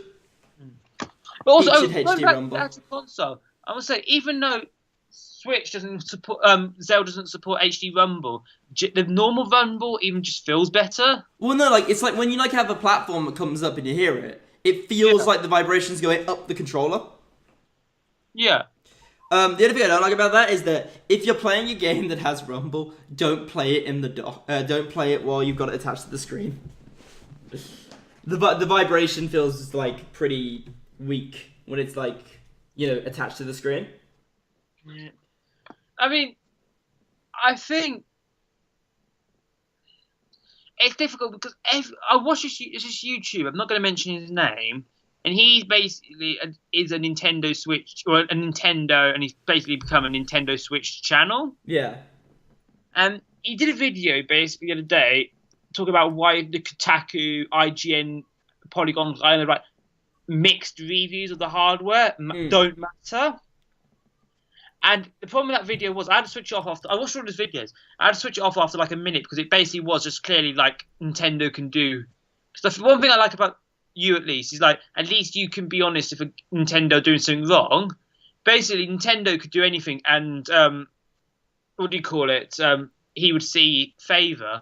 But also, featured HD Rumble. Back to console, I would say even though Switch doesn't support Zelda doesn't support HD Rumble, the normal Rumble even just feels better. Well, no, like it's like when you have a platform that comes up and you hear it, it feels like the vibrations going up the controller. Yeah. The other thing I don't like about that is that if you're playing a game that has Rumble, don't play it in the dock. Don't play it while you've got it attached to the screen. The vibration feels like pretty weak when it's attached to the screen. Yeah. I mean, I think it's difficult because I watch this YouTube. I'm not going to mention his name, and he basically is a Nintendo Switch or a Nintendo, and he's basically become a Nintendo Switch channel. Yeah. And he did a video basically the other day talking about why the Kotaku, IGN, Polygon, mixed reviews of the hardware don't matter. And the problem with that video was I had to switch it off after I watched all his videos. I had to switch it off after like a minute because it basically was just clearly like Nintendo can do. Because the one thing I like about you at least is like at least you can be honest if a Nintendo doing something wrong. Basically, Nintendo could do anything, and what do you call it? He would see favour,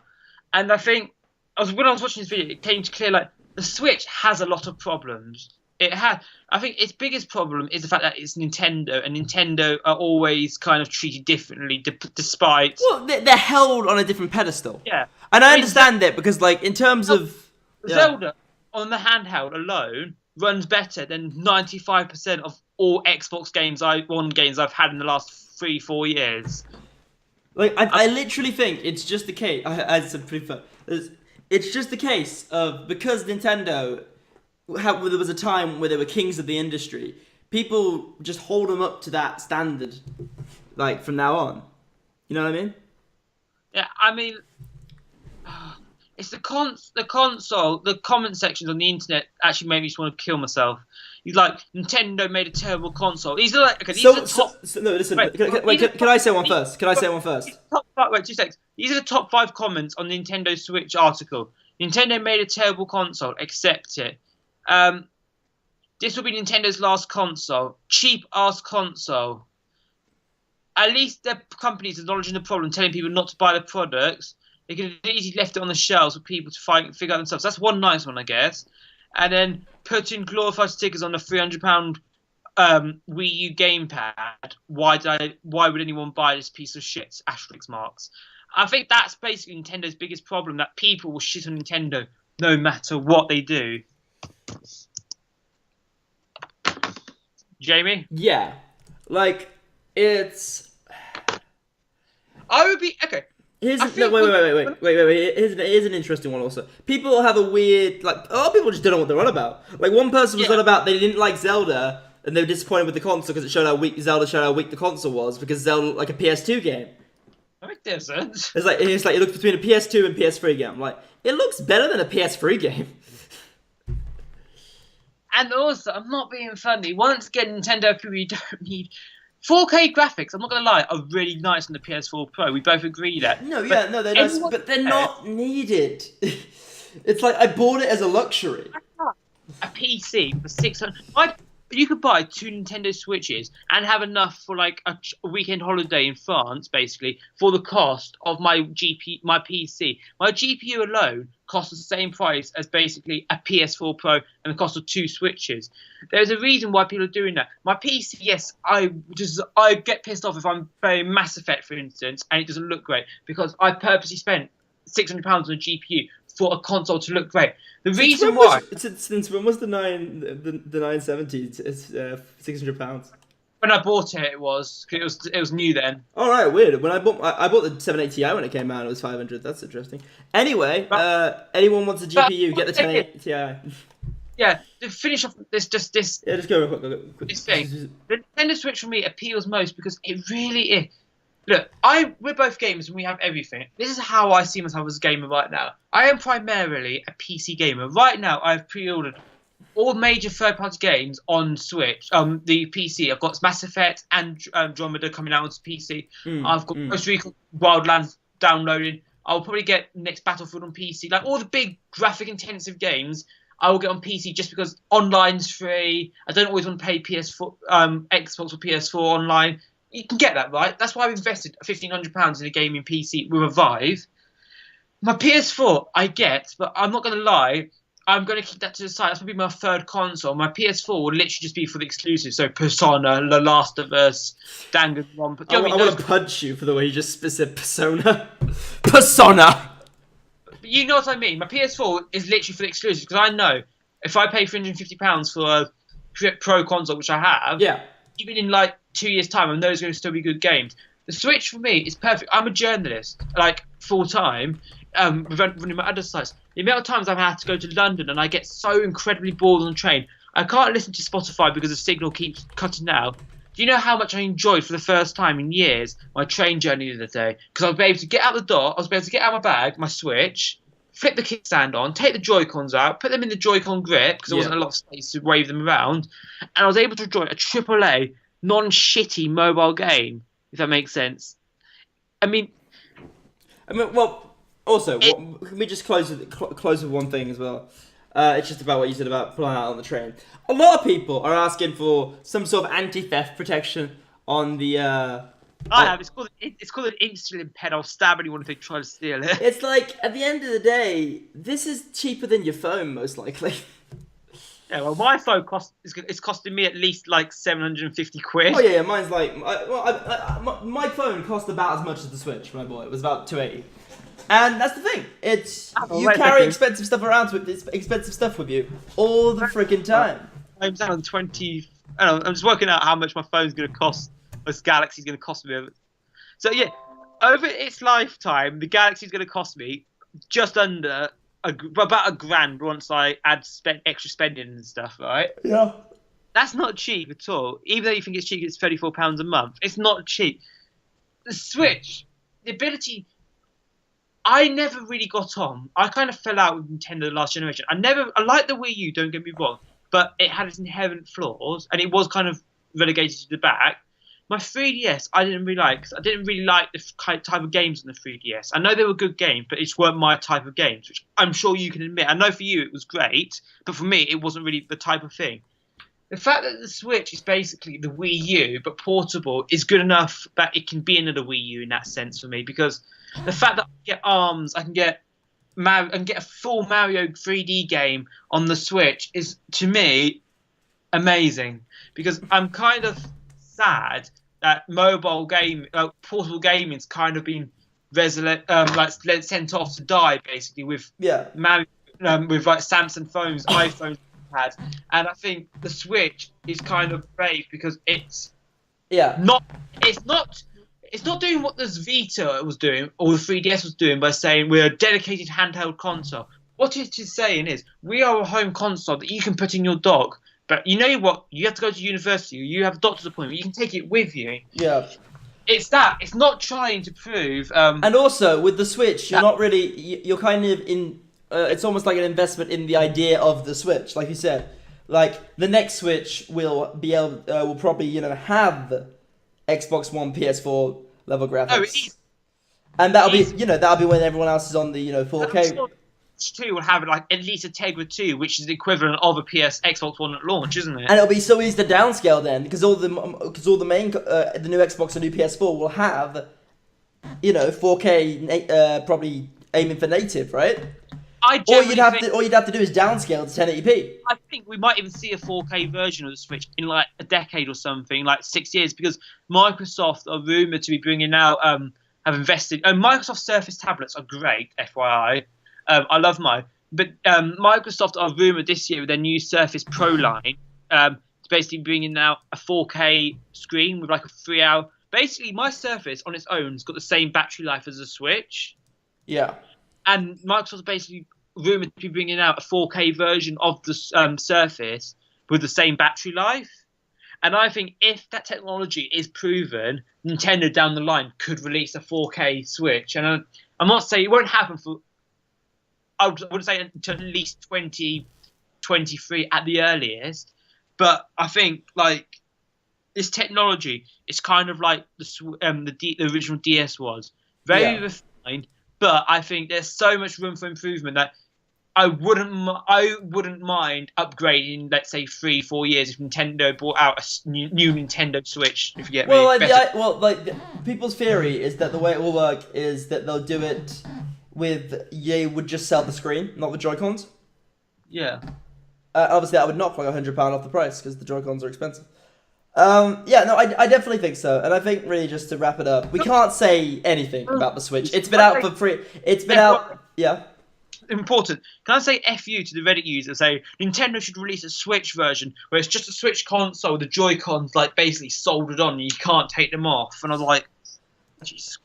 and I think when I was watching this video, it came to clear like the Switch has a lot of problems. It had. I think its biggest problem is the fact that it's Nintendo, and Nintendo are always kind of treated differently, despite. Well, they're held on a different pedestal. Yeah, And I understand that because, like, in terms of Zelda on the handheld alone runs better than 95% of all Xbox games I've had in the last 3-4 years. Like, I literally think it's just the case. As I prefer, it's just the case of because Nintendo. There was a time where they were kings of the industry. People just hold them up to that standard, like from now on. You know what I mean? Yeah, I mean, it's the console, the comment sections on the internet actually made me just want to kill myself. He's like, Nintendo made a terrible console. These are like, okay, these are the top. No, listen. Wait, Can I say one first? Can I say one first? Wait, 2 seconds. These are the top 5 comments on the Nintendo Switch article. Nintendo made a terrible console. Accept it. This will be Nintendo's last console. Cheap ass console. At least the company's acknowledging the problem, telling people not to buy the products. They could have easily left it on the shelves for people to figure out themselves. That's one nice one, I guess. And then putting glorified stickers on the £300 Wii U gamepad. Why would anyone buy this piece of shit? Asterisk marks. I think that's basically Nintendo's biggest problem, that people will shit on Nintendo no matter what they do. Jamie? Yeah. Like, it's... I would be... Okay. Wait. Here's an interesting one also. People have a weird... Like, a lot of people just don't know what they're on about. Like, one person was on about they didn't like Zelda, and they were disappointed with the console because Zelda showed how weak the console was, because Zelda looked like a PS2 game. No, it doesn't. It's like it looks between a PS2 and PS3 game. I'm like, it looks better than a PS3 game. And also, I'm not being funny. Once again, Nintendo people, you don't need 4K graphics. I'm not gonna lie, are really nice on the PS4 Pro. We both agree that. They're nice, but they're not needed. It's like I bought it as a luxury. A PC for 600. You could buy 2 Nintendo Switches and have enough for like a weekend holiday in France, basically, for the cost of my PC. My GPU alone costs the same price as basically a PS4 Pro and the cost of 2 Switches. There's a reason why people are doing that. My PC, yes, I get pissed off if I'm playing Mass Effect, for instance, and it doesn't look great because I purposely spent £600 on a GPU for a console to look great. The reason why... Since when was the 970? It's £600. When I bought it, it was new then. All right, weird. When I bought the 780 Ti when it came out, it was 500. That's interesting. Anyway, anyone wants a GPU, get the 1080 Ti. Yeah, to finish off this. Yeah, just go real quick. This thing. The Nintendo Switch for me appeals most because it really is. Look, we're both gamers and we have everything. This is how I see myself as a gamer right now. I am primarily a PC gamer. Right now, I've pre-ordered all major third-party games on Switch, the PC. I've got Mass Effect and Andromeda coming out on PC. I've got Costa Rica Wildlands downloading. I'll probably get next Battlefield on PC. Like all the big graphic-intensive games, I will get on PC just because online's free. I don't always want to pay PS4, Xbox or PS4 online. You can get that, right? That's why I've invested £1,500 in a gaming PC with a Vive. My PS4, I get, but I'm not going to lie. I'm going to keep that to the side. That's going to be my third console. My PS4 will literally just be for the exclusives. So Persona, The Last of Us, Danganronpa. I want to punch you for the way you just said Persona. Persona! But you know what I mean. My PS4 is literally for the exclusives because I know if I pay £350 for a Pro console, which I have, even in like 2 years' time, and those are going to still be good games. The Switch for me is perfect. I'm a journalist, like full time, running my other sites. The amount of times I've had to go to London and I get so incredibly bored on the train, I can't listen to Spotify because the signal keeps cutting out. Do you know how much I enjoyed for the first time in years my train journey the other day? Because I was able to get out the door, I was able to get out my bag, my Switch, flip the kickstand on, take the Joy-Cons out, put them in the Joy-Con grip because there wasn't a lot of space to wave them around, and I was able to enjoy a AAA non-shitty mobile game, if that makes sense. I mean, well, also, can we just close with one thing as well? It's just about what you said about pulling out on the train. A lot of people are asking for some sort of anti-theft protection on the I have. It's called an insulin pen. I'll stab anyone if they try to steal it. It's like, at the end of the day, this is cheaper than your phone, most likely. Yeah, well, my phone it's costing me at least like 750 quid. Oh yeah, mine's like, my phone cost about as much as the Switch, my boy. It was about 280. And that's the thing. It's you carry expensive stuff around with expensive stuff with you all the freaking time. I'm down 20. I don't know, I'm just working out how much my phone's going to cost. This Galaxy's going to cost me. So yeah, over its lifetime, the Galaxy's going to cost me just under about £1,000 once I add extra spending and stuff. Right? Yeah. That's not cheap at all. Even though you think it's cheap, it's £34 a month. It's not cheap. The Switch, the ability. I never really got on. I kind of fell out with Nintendo the last generation. I liked the Wii U, don't get me wrong, but it had its inherent flaws, and it was kind of relegated to the back. My 3DS, I didn't really like. I didn't really like the type of games on the 3DS. I know they were good games, but it just weren't my type of games, which I'm sure you can admit. I know for you it was great, but for me it wasn't really the type of thing. The fact that the Switch is basically the Wii U, but portable, is good enough that it can be another Wii U in that sense for me, because the fact that I can get ARMS, I can get a full Mario 3D game on the Switch is, to me, amazing. Because I'm kind of sad that portable gaming's kind of been sent off to die, basically, with Mario, with like Samsung phones, iPhones had, and I think the Switch is kind of brave because it's not doing what the Vita was doing or the 3DS was doing by saying we're a dedicated handheld console. What it is saying is we are a home console that you can put in your dog, but you know what? You have to go to university, you have a doctor's appointment, you can take it with you. Yeah. It's that. It's not trying to prove. And also with the Switch, you're not really. You're kind of in. It's almost like an investment in the idea of the Switch, like you said. Like the next Switch will probably have Xbox One, PS4 level graphics. No, it is. And that'll be when everyone else is on the 4K. Switch 2 will have like at least a Tegra 2, which is the equivalent of a Xbox One at launch, isn't it? And it'll be so easy to downscale then, because all the the new Xbox and new PS4 will have 4K, probably aiming for native, right? All you'd have to do is downscale to 1080p. I think we might even see a 4K version of the Switch in like a decade or something, like 6 years, because Microsoft are rumored to be bringing out have invested. Microsoft Surface tablets are great, FYI. I love mine, but Microsoft are rumored this year with their new Surface Pro line to basically bringing out a 4K screen with like a 3-hour. Basically, my Surface on its own has got the same battery life as a Switch. Yeah. And Microsoft's basically rumored to be bringing out a 4K version of the Surface with the same battery life. And I think if that technology is proven, Nintendo down the line could release a 4K Switch. And I'm not saying it won't happen for, I would say, until at least 2023 at the earliest. But I think like this technology is kind of like the original DS was. Very refined. But I think there's so much room for improvement that I wouldn't mind upgrading, let's say 3-4 years if Nintendo brought out a new Nintendo Switch. If you get me. People's theory is that the way it will work is that they'll do it with would just sell the screen, not the Joy-Cons. Yeah. Obviously, that would knock like £100 off the price because the Joy-Cons are expensive. I definitely think so, and I think really just to wrap it up, we can't say anything about the Switch. It's been out for free. It's been out. Yeah. Important. Can I say F you to the Reddit users? Say Nintendo should release a Switch version where it's just a Switch console, the Joy-Cons like basically soldered on, and you can't take them off. And I was like, Jesus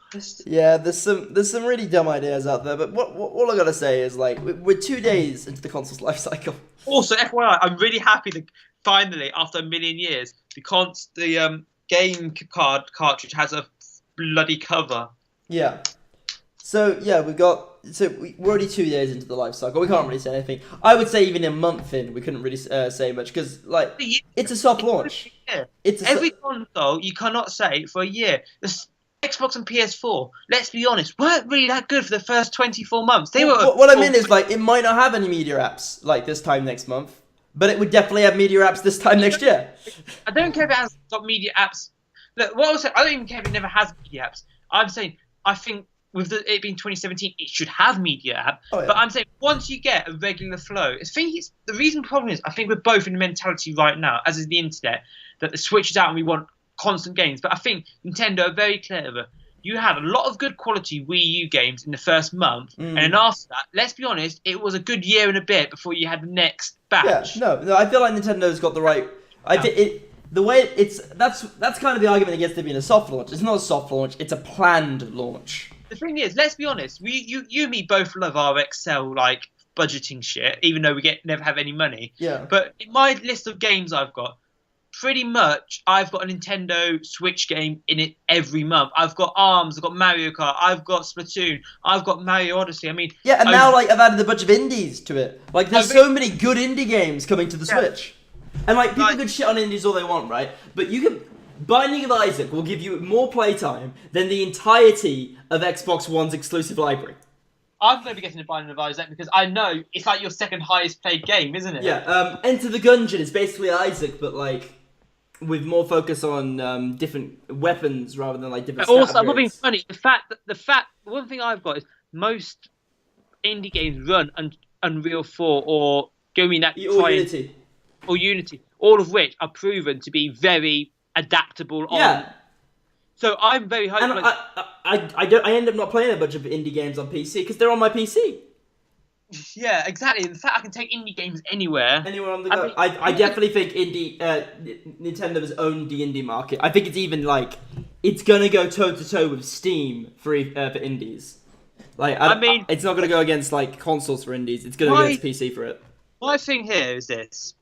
Christ. Yeah, there's some really dumb ideas out there, but what all I gotta say is like we're 2 days into the console's life cycle. Also, FYI, I'm really happy that finally, after a million years, the game cartridge has a bloody cover. Yeah. So yeah, we're already 2 days into the life cycle. We can't really say anything. I would say even a month in, we couldn't really say much because like it's a soft launch. Every console you cannot say for a year. The Xbox and PS4, let's be honest, weren't really that good for the first 24 months. What I mean is like it might not have any media apps like this time next month, but it would definitely have media apps this time next year. I don't care if it has got media apps Look, what I was saying, I don't even care if it never has media apps. I'm saying I think with it being 2017, it should have media app. Oh, yeah. But I'm saying once you get a regular flow, the reason problem is I think we're both in the mentality right now, as is the internet, that the Switch is out and we want constant games. But I think Nintendo are very clever. You had a lot of good quality Wii U games in the first month, and then after that, let's be honest, it was a good year and a bit before you had the next batch. Yeah, no, I feel like Nintendo's got the right. The way that's kind of the argument against it being a soft launch. It's not a soft launch; it's a planned launch. The thing is, let's be honest. You and me both love our Excel like budgeting shit, even though we never have any money. Yeah. But in my list of games I've got, pretty much I've got a Nintendo Switch game in it every month. I've got ARMS, I've got Mario Kart, I've got Splatoon, I've got Mario Odyssey. I mean, yeah, and now like I've added a bunch of indies to it. Like there's so many good indie games coming to the Switch, and like people can shit on indies all they want, right? But you can. Binding of Isaac will give you more playtime than the entirety of Xbox One's exclusive library. I'm going to be getting a Binding of Isaac because I know it's like your second highest played game, isn't it? Yeah. Enter the Gungeon is basically Isaac, but like with more focus on different weapons rather than like different. Also, I'm not being funny. One thing I've got is most indie games run Unreal 4 or Unity, all of which are proven to be very adaptable. So I'm very hopeful. And I end up not playing a bunch of indie games on PC because they're on my PC. Yeah, exactly. In fact, I can take indie games anywhere. Anywhere on the go. I definitely think Nintendo's own the indie market. I think it's even like it's gonna go toe to toe with Steam for indies. Like it's not gonna go against like consoles for indies. It's gonna go against PC for it. My thing here is this.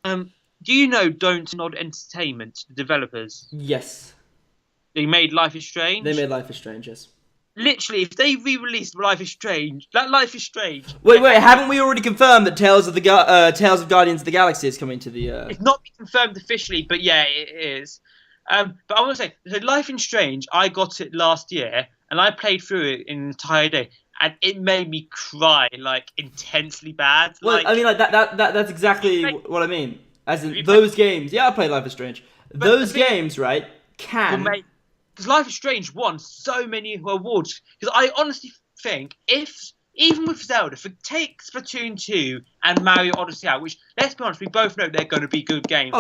Do you know Don't Nod Entertainment, the developers? Yes. They made Life is Strange? They made Life is Strange, yes. Literally, if they re-released Life is Strange, that Life is Strange... Wait, haven't we already confirmed that Tales of Guardians of the Galaxy is coming to the... It's not been confirmed officially, but yeah, it is. But I want to say, so Life is Strange, I got it last year, and I played through it in an entire day, and it made me cry, like, intensely bad. Well, like, I mean, like, that's exactly what I mean. As in, those games... Yeah, I played Life is Strange. Those games, right, can... Because Life is Strange won so many awards. Because I honestly think even with Zelda, if we take Splatoon 2 and Mario Odyssey out, which, let's be honest, we both know they're going to be good games.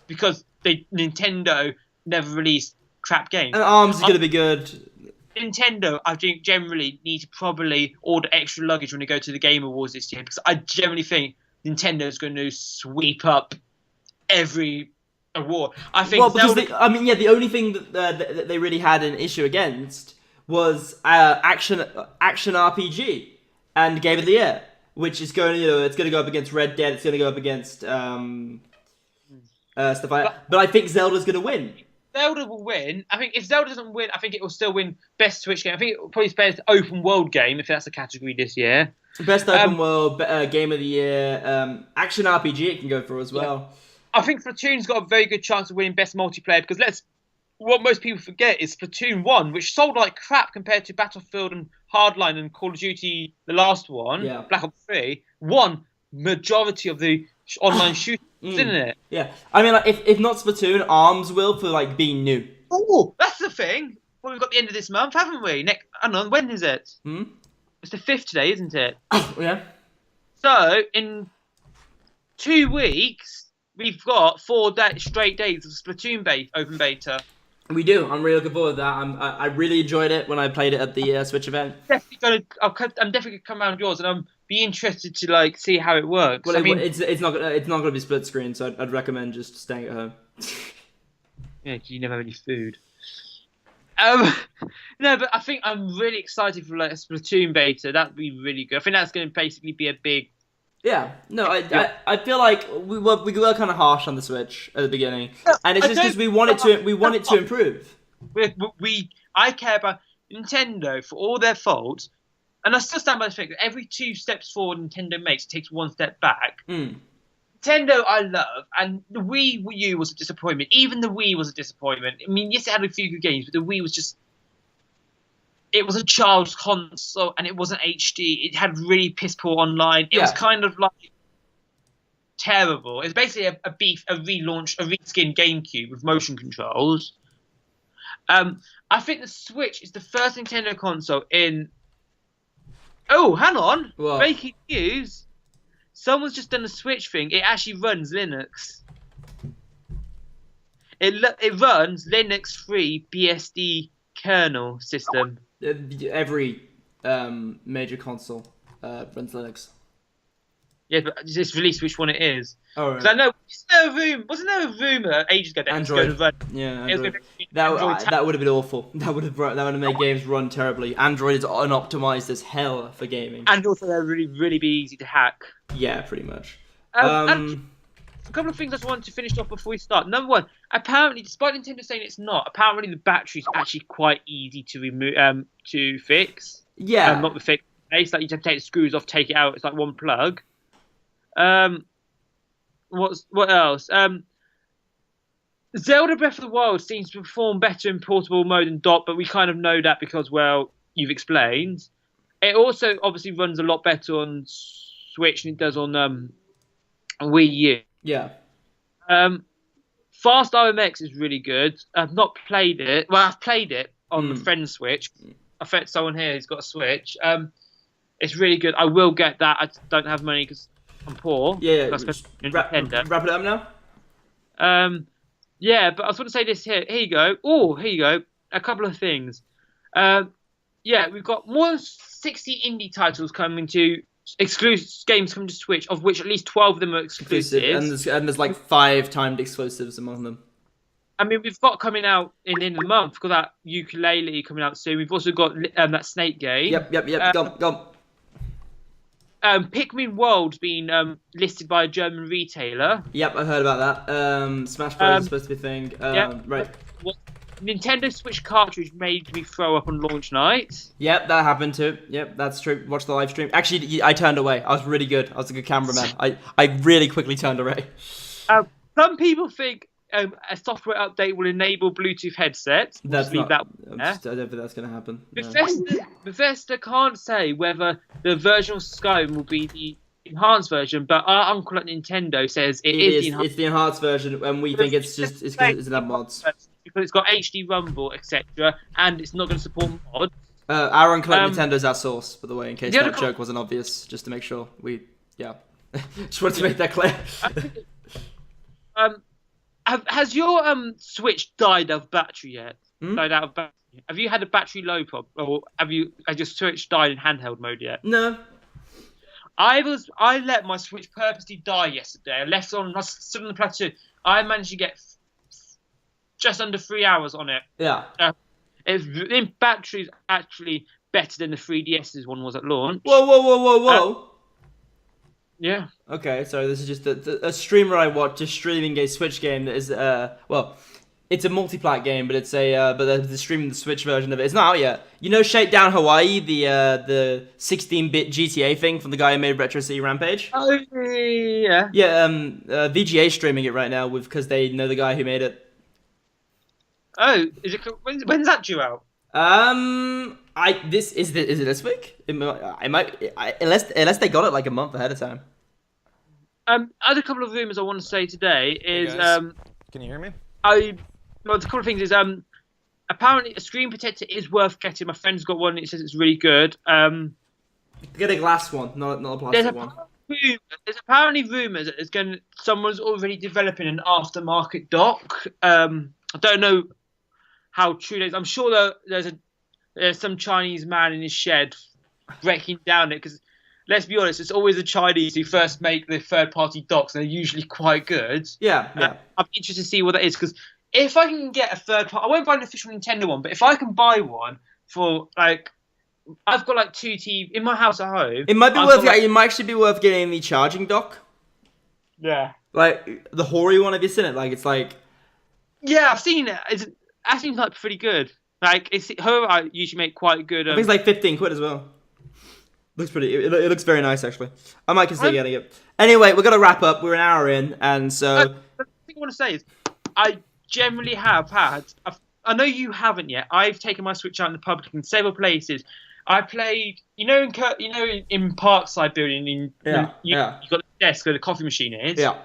Because Nintendo never released crap games. And ARMS is going to be good. Nintendo, I think, generally need to probably order extra luggage when they go to the Game Awards this year. Because I generally think Nintendo is going to sweep up every award. I think. Well, because the only thing that they really had an issue against was action RPG and Game of the Year, which is going, it's going to go up against Red Dead. It's going to go up against stuff like that. But I think Zelda's going to win. Zelda will win. I think if Zelda doesn't win, I think it will still win Best Switch Game. I think it will probably best Open World Game if that's the category this year. Best Open World Game of the Year, Action RPG it can go for as well. Yeah. I think Splatoon's got a very good chance of winning Best Multiplayer because what most people forget is Splatoon 1, which sold like crap compared to Battlefield and Hardline and Call of Duty, the last one, Black Ops 3, won majority of the online shooters, didn't it? Yeah. I mean, like, if not Splatoon, ARMS will for like being new. Oh, that's the thing. Well, we've got the end of this month, haven't we? Hang on, when is it? It's the 5th today, isn't it? Yeah. So, in 2 weeks... We've got 4 straight days of Splatoon open beta. We do. I'm really looking forward to that. I really enjoyed it when I played it at the Switch event. I'm definitely gonna come around yours, and I'm be interested to like see how it works. Well, it's not gonna be split screen, so I'd recommend just staying at home. Yeah, you never have any food. No, but I think I'm really excited for like a Splatoon beta. That'd be really good. I think that's going to basically be a big. Yeah, no, I feel like we were kind of harsh on the Switch at the beginning, and it's just because we want it to improve. I care about Nintendo for all their faults, and I still stand by the fact that every 2 steps forward Nintendo makes, it takes 1 step back. Nintendo I love, and the Wii U was a disappointment. Even the Wii was a disappointment. I mean, yes, it had a few good games, but the Wii was just... It was a child's console, and it wasn't HD. It had really piss-poor online. It was kind of like terrible. It's basically a relaunch, a reskinned GameCube with motion controls. I think the Switch is the first Nintendo console in. Oh, hang on! What? Breaking news! Someone's just done a Switch thing. It actually runs Linux. It runs Linux free BSD kernel system. Every major console runs Linux. Yeah, but just release which one it is. Oh, Because I know, wasn't there a rumor ages ago that Android. it was going to run? Yeah, It was Android. going to be Android That would have been awful. That would have made games run terribly. Android is unoptimized as hell for gaming. and also they're really be easy to hack. Yeah, pretty much. And a couple of things I just wanted to finish off before we start. Number one, apparently, despite Nintendo saying it's not, apparently the battery's actually quite easy to remove, to fix. Yeah. Not the fix. It's like you just take the screws off, take it out. It's like one plug. What else? Zelda Breath of the Wild seems to perform better in portable mode than dock, but we kind of know that because, well, you've explained. It also obviously runs a lot better on Switch than it does on Wii U. Yeah. Fast RMX is really good. I've not played it. Well, I've played it on the friend's Switch. I've met someone here who's got a Switch. It's really good. I will get that. I don't have money because I'm poor. Yeah. Wrap it up now. Yeah, but I was going to say this here. Here you go. Oh, here you go. A couple of things. Yeah, we've got more than 60 indie titles coming to exclusive games coming to Switch, of which at least 12 of them are exclusives. And there's like 5 timed exclusives among them. I mean, we've got coming out in the end of the month. We've got that Ukulele coming out soon. We've also got that Snake game. Yep. Go. Pikmin World's been listed by a German retailer. Yep, I heard about that. Smash Bros is supposed to be a thing. Right. Nintendo Switch cartridge made me throw up on launch night. Yep, that happened too. Yep, that's true. Watch the live stream. Actually, I turned away. I was really good. I was a good cameraman. I really quickly turned away. Some people think a software update will enable Bluetooth headsets. I don't think that's going to happen. Bethesda can't say whether the version of Skyrim will be the enhanced version, but our uncle at Nintendo says it is the enhanced. It's the enhanced version, and we think it's because it's in mods. Because it's got HD Rumble, etc., and it's not going to support mods. Our uncle at Nintendo's our source, by the way, in case that joke wasn't obvious, just to make sure just wanted to make that clear. Has your Switch died of battery yet? Died out of battery? Have you had a battery low problem, or has your Switch died in handheld mode yet? No. I let my Switch purposely die yesterday. I stood on the plateau. I managed to get just under 3 hours on it. Yeah. In battery's actually better than the 3DS's one was at launch. Whoa. Yeah. Okay, so this is just a streamer I watch, just streaming a Switch game that is it's a multi-plat game, but it's but they're streaming the Switch version of it. It's not out yet. You know Shakedown Hawaii, the 16-bit GTA thing from the guy who made Retro City Rampage? Oh yeah. Yeah, VGA streaming it right now because they know the guy who made it. Oh, when's that due out? Is it this week? Unless they got it like a month ahead of time. Other couple of rumors I want to say today is Can you hear me? a couple of things is apparently a screen protector is worth getting. My friend's got one. It says it's really good. Get a glass one, not a plastic one. There's apparently rumors that someone's already developing an aftermarket dock. I don't know how true it is. I'm sure there's some Chinese man in his shed breaking down it, because let's be honest, it's always the Chinese who first make the third-party docks, and they're usually quite good. Yeah. I'm interested to see what that is, because if I can get a third-party, I won't buy an official Nintendo one, but if I can buy one for like, I've got like 2 TV in my house at home. It might be it might actually be worth getting the charging dock. Yeah. Like the Hori one, have you seen it? Like it's like. Yeah, I've seen it. That seems like pretty good. Like I usually make quite good. I think it's like 15 quid as well. Looks pretty. It looks very nice actually. I might consider getting it. Anyway, we're gonna wrap up. We're an hour in, and so. The thing I want to say is, I generally have had. I know you haven't yet. I've taken my Switch out in the public in several places. I played, in Parkside building. You got the desk where the coffee machine is. Yeah.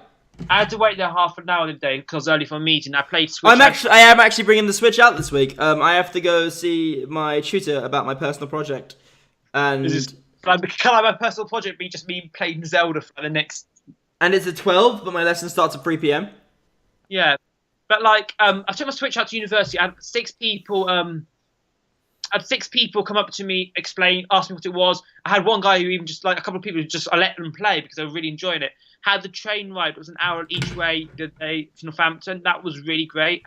I had to wait there half an hour the day because I was early for a meeting. I played Switch. I am actually bringing the Switch out this week. I have to go see my tutor about my personal project, and Can I have my personal project be just me playing Zelda for the next? And it's at 12, but my lesson starts at 3 p.m. Yeah, but like I took my Switch out to university. I had 6 people. I had 6 people come up to me, ask me what it was. I had one guy who even just like a couple of people who just I let them play because they were really enjoying it. Had the train ride. It was an hour each way the day to Northampton. That was really great.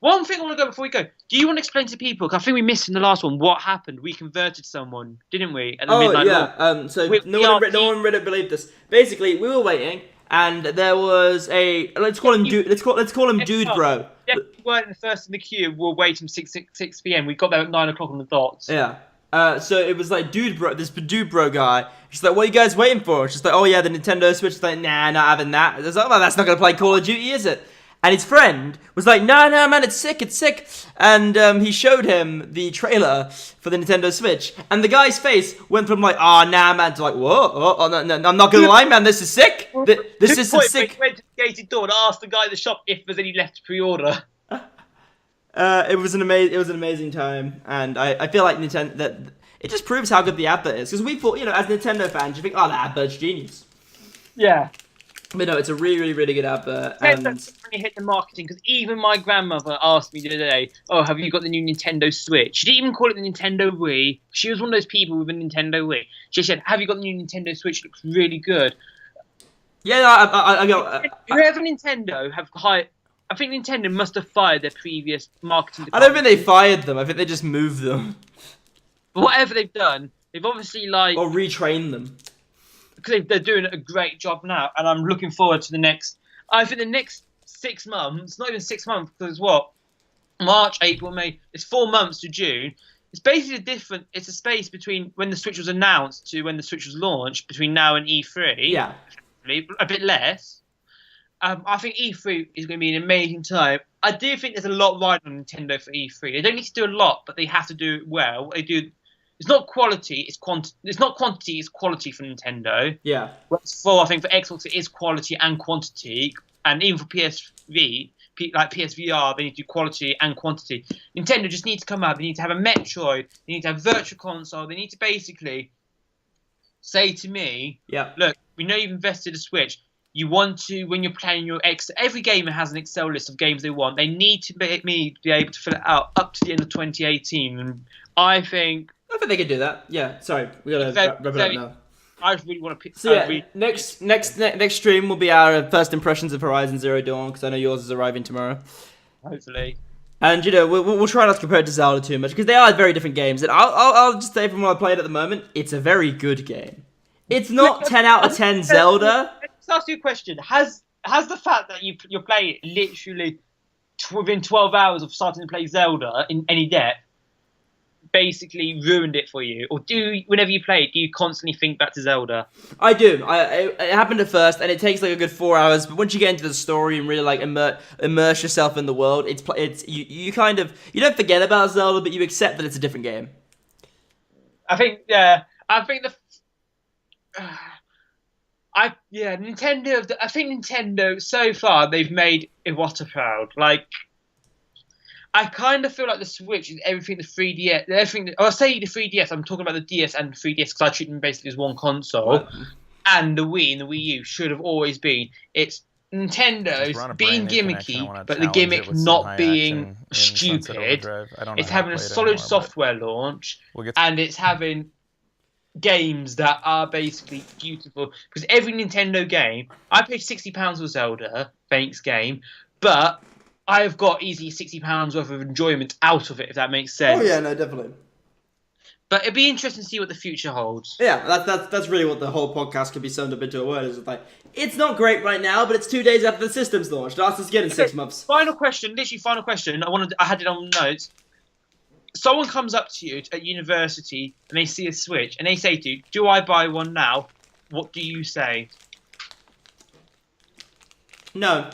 One thing I want to go before we go. Do you want to explain to people? Cause I think we missed in the last one what happened. We converted someone, didn't we? At the midnight yeah. So no one really believed this. Basically, we were waiting, and there was a let's call him Dude Bro. Yeah, we weren't the first in the queue. We were waiting 6 p.m. We got there at 9 o'clock on the dot. Yeah. So it was like this Dude Bro guy. She's like, "What are you guys waiting for?" She's like, "Oh yeah, the Nintendo Switch." She's like, "Nah, not having that." I was like, "Well, that's not gonna play Call of Duty, is it?" And his friend was like, no, man, it's sick. And he showed him the trailer for the Nintendo Switch. And the guy's face went from like, oh, nah, man, to like, whoa, no, I'm not going to lie, man, this is sick. This is sick. We went to the gated door and asked the guy at the shop if there's any left to pre-order. It was an amazing time. And I feel like Nintendo, that it just proves how good the advert is. Because we thought, as Nintendo fans, you think, oh, the advert's genius. Yeah. But no, it's a really, really, really good advert. And that's really hit the marketing because even my grandmother asked me the other day, "Oh, have you got the new Nintendo Switch?" She didn't even call it the Nintendo Wii. She was one of those people with a Nintendo Wii. She said, "Have you got the new Nintendo Switch? It looks really good." Yeah, no, I go. Whoever Nintendo have hired, I think Nintendo must have fired their previous marketing department. I don't think they fired them. I think they just moved them. But whatever they've done, they've obviously or retrained them. Because they're doing a great job now, and I'm looking forward to the next. I think the next 6 months, not even 6 months, because what? March, April, May. It's 4 months to June. It's basically It's a space between when the Switch was announced to when the Switch was launched, between now and E3. Yeah. A bit less. I think E3 is going to be an amazing time. I do think there's a lot riding on Nintendo for E3. They don't need to do a lot, but they have to do it well. What they do. It's not quality, it's quantity. It's not quantity, it's quality for Nintendo. Yeah. I think for Xbox it is quality and quantity, and even for PSVR, they need to do quality and quantity. Nintendo just need to come out. They need to have a Metroid. They need to have Virtual Console. They need to basically say to me, "Yeah, look, we know you've invested a Switch. You want to, when you're playing your every gamer has an Excel list of games they want. They need to be able to fill it out up to the end of 2018, and I think." I think they could do that. Yeah, sorry, we gotta wrap it up now. I really want to pick. So yeah, next stream will be our first impressions of Horizon Zero Dawn, because I know yours is arriving tomorrow. Hopefully. And we'll try not to compare it to Zelda too much, because they are very different games. And I'll just say from what I played at the moment, it's a very good game. It's not 10 out of 10 Zelda. Let's ask you a question. Has the fact that you're playing it literally within 12 hours of starting to play Zelda in any depth basically ruined it for you, or whenever you play it, do you constantly think back to Zelda? I do. It happened at first, and it takes like a good 4 hours. But once you get into the story and really like immerse yourself in the world, you kind of you don't forget about Zelda, but you accept that it's a different game. I think Nintendo. I think Nintendo so far they've made Iwata proud. Like, I kind of feel like the Switch is everything the 3DS. I'll say the 3DS. I'm talking about the DS and the 3DS because I treat them basically as one console. Right. And the Wii and the Wii U should have always been. It's Nintendo's being gimmicky, but the gimmick not being stupid. It's having a solid software launch, and it's having games that are basically beautiful. Because every Nintendo game, I paid £60 for Zelda, thanks game, but I have got easily £60 worth of enjoyment out of it, if that makes sense. Oh yeah, no, definitely. But it'd be interesting to see what the future holds. Yeah, that's really what the whole podcast could be summed up into a word. Is like, it's not great right now, but it's 2 days after the system's launched. Ask us again in 6 months. Final question, literally final question. I had it on notes. Someone comes up to you at university and they see a Switch and they say to you, "Do I buy one now?" What do you say? No.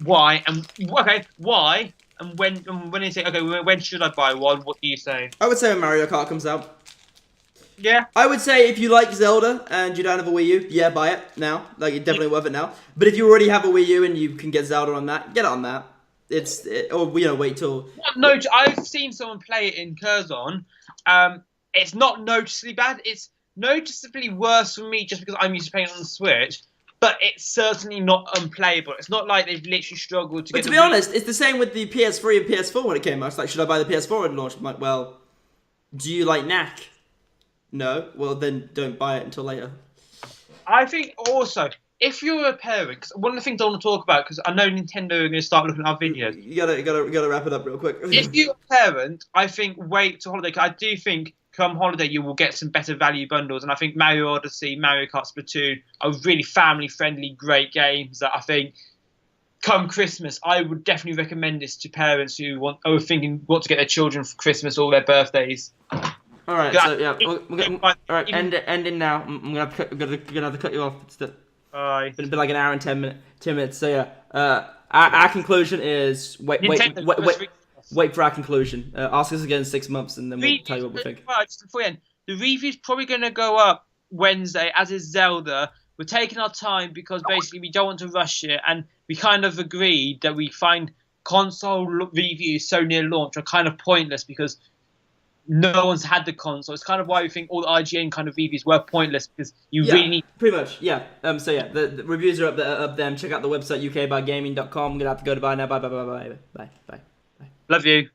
Why? Why? And when they say, "Okay, when should I buy one?" What do you say? I would say when Mario Kart comes out. Yeah. I would say if you like Zelda and you don't have a Wii U, yeah, buy it now. Like, it's definitely worth it now. But if you already have a Wii U and you can get Zelda on that, get it on that. Or wait till. No, I've seen someone play it in Curzon. It's not noticeably bad. It's noticeably worse for me just because I'm used to playing it on the Switch. But it's certainly not unplayable. It's not like they've literally struggled to get. But to be honest, it's the same with the PS3 and PS4 when it came out. It's like, should I buy the PS4 at launch? I'm like, well, do you like knack? No. Well, then don't buy it until later. I think also, if you're a parent, because one of the things I want to talk about, because I know Nintendo are going to start looking at our videos. You gotta wrap it up real quick. If you're a parent, I think wait till holiday. 'Cause I do think come holiday you will get some better value bundles, and I think Mario Odyssey, Mario Kart Splatoon are really family-friendly, great games that I think come Christmas I would definitely recommend this to parents who are thinking what to get their children for Christmas or their birthdays. All right, so yeah, all right, ending now. I'm gonna have to cut you off. It's been like an hour and 10 minutes. So yeah, our conclusion is wait for our conclusion. Ask us again in 6 months, and then we'll tell you what we think. Just before we end, the review's probably going to go up Wednesday, as is Zelda. We're taking our time because basically we don't want to rush it, and we kind of agreed that we find console reviews so near launch are kind of pointless because no one's had the console. It's kind of why we think all the IGN kind of reviews were pointless because you really need. Pretty much, yeah. So yeah, the reviews are up there. Check out the website ukbygaming.com. I'm gonna have to go to bye now. Bye. Love you.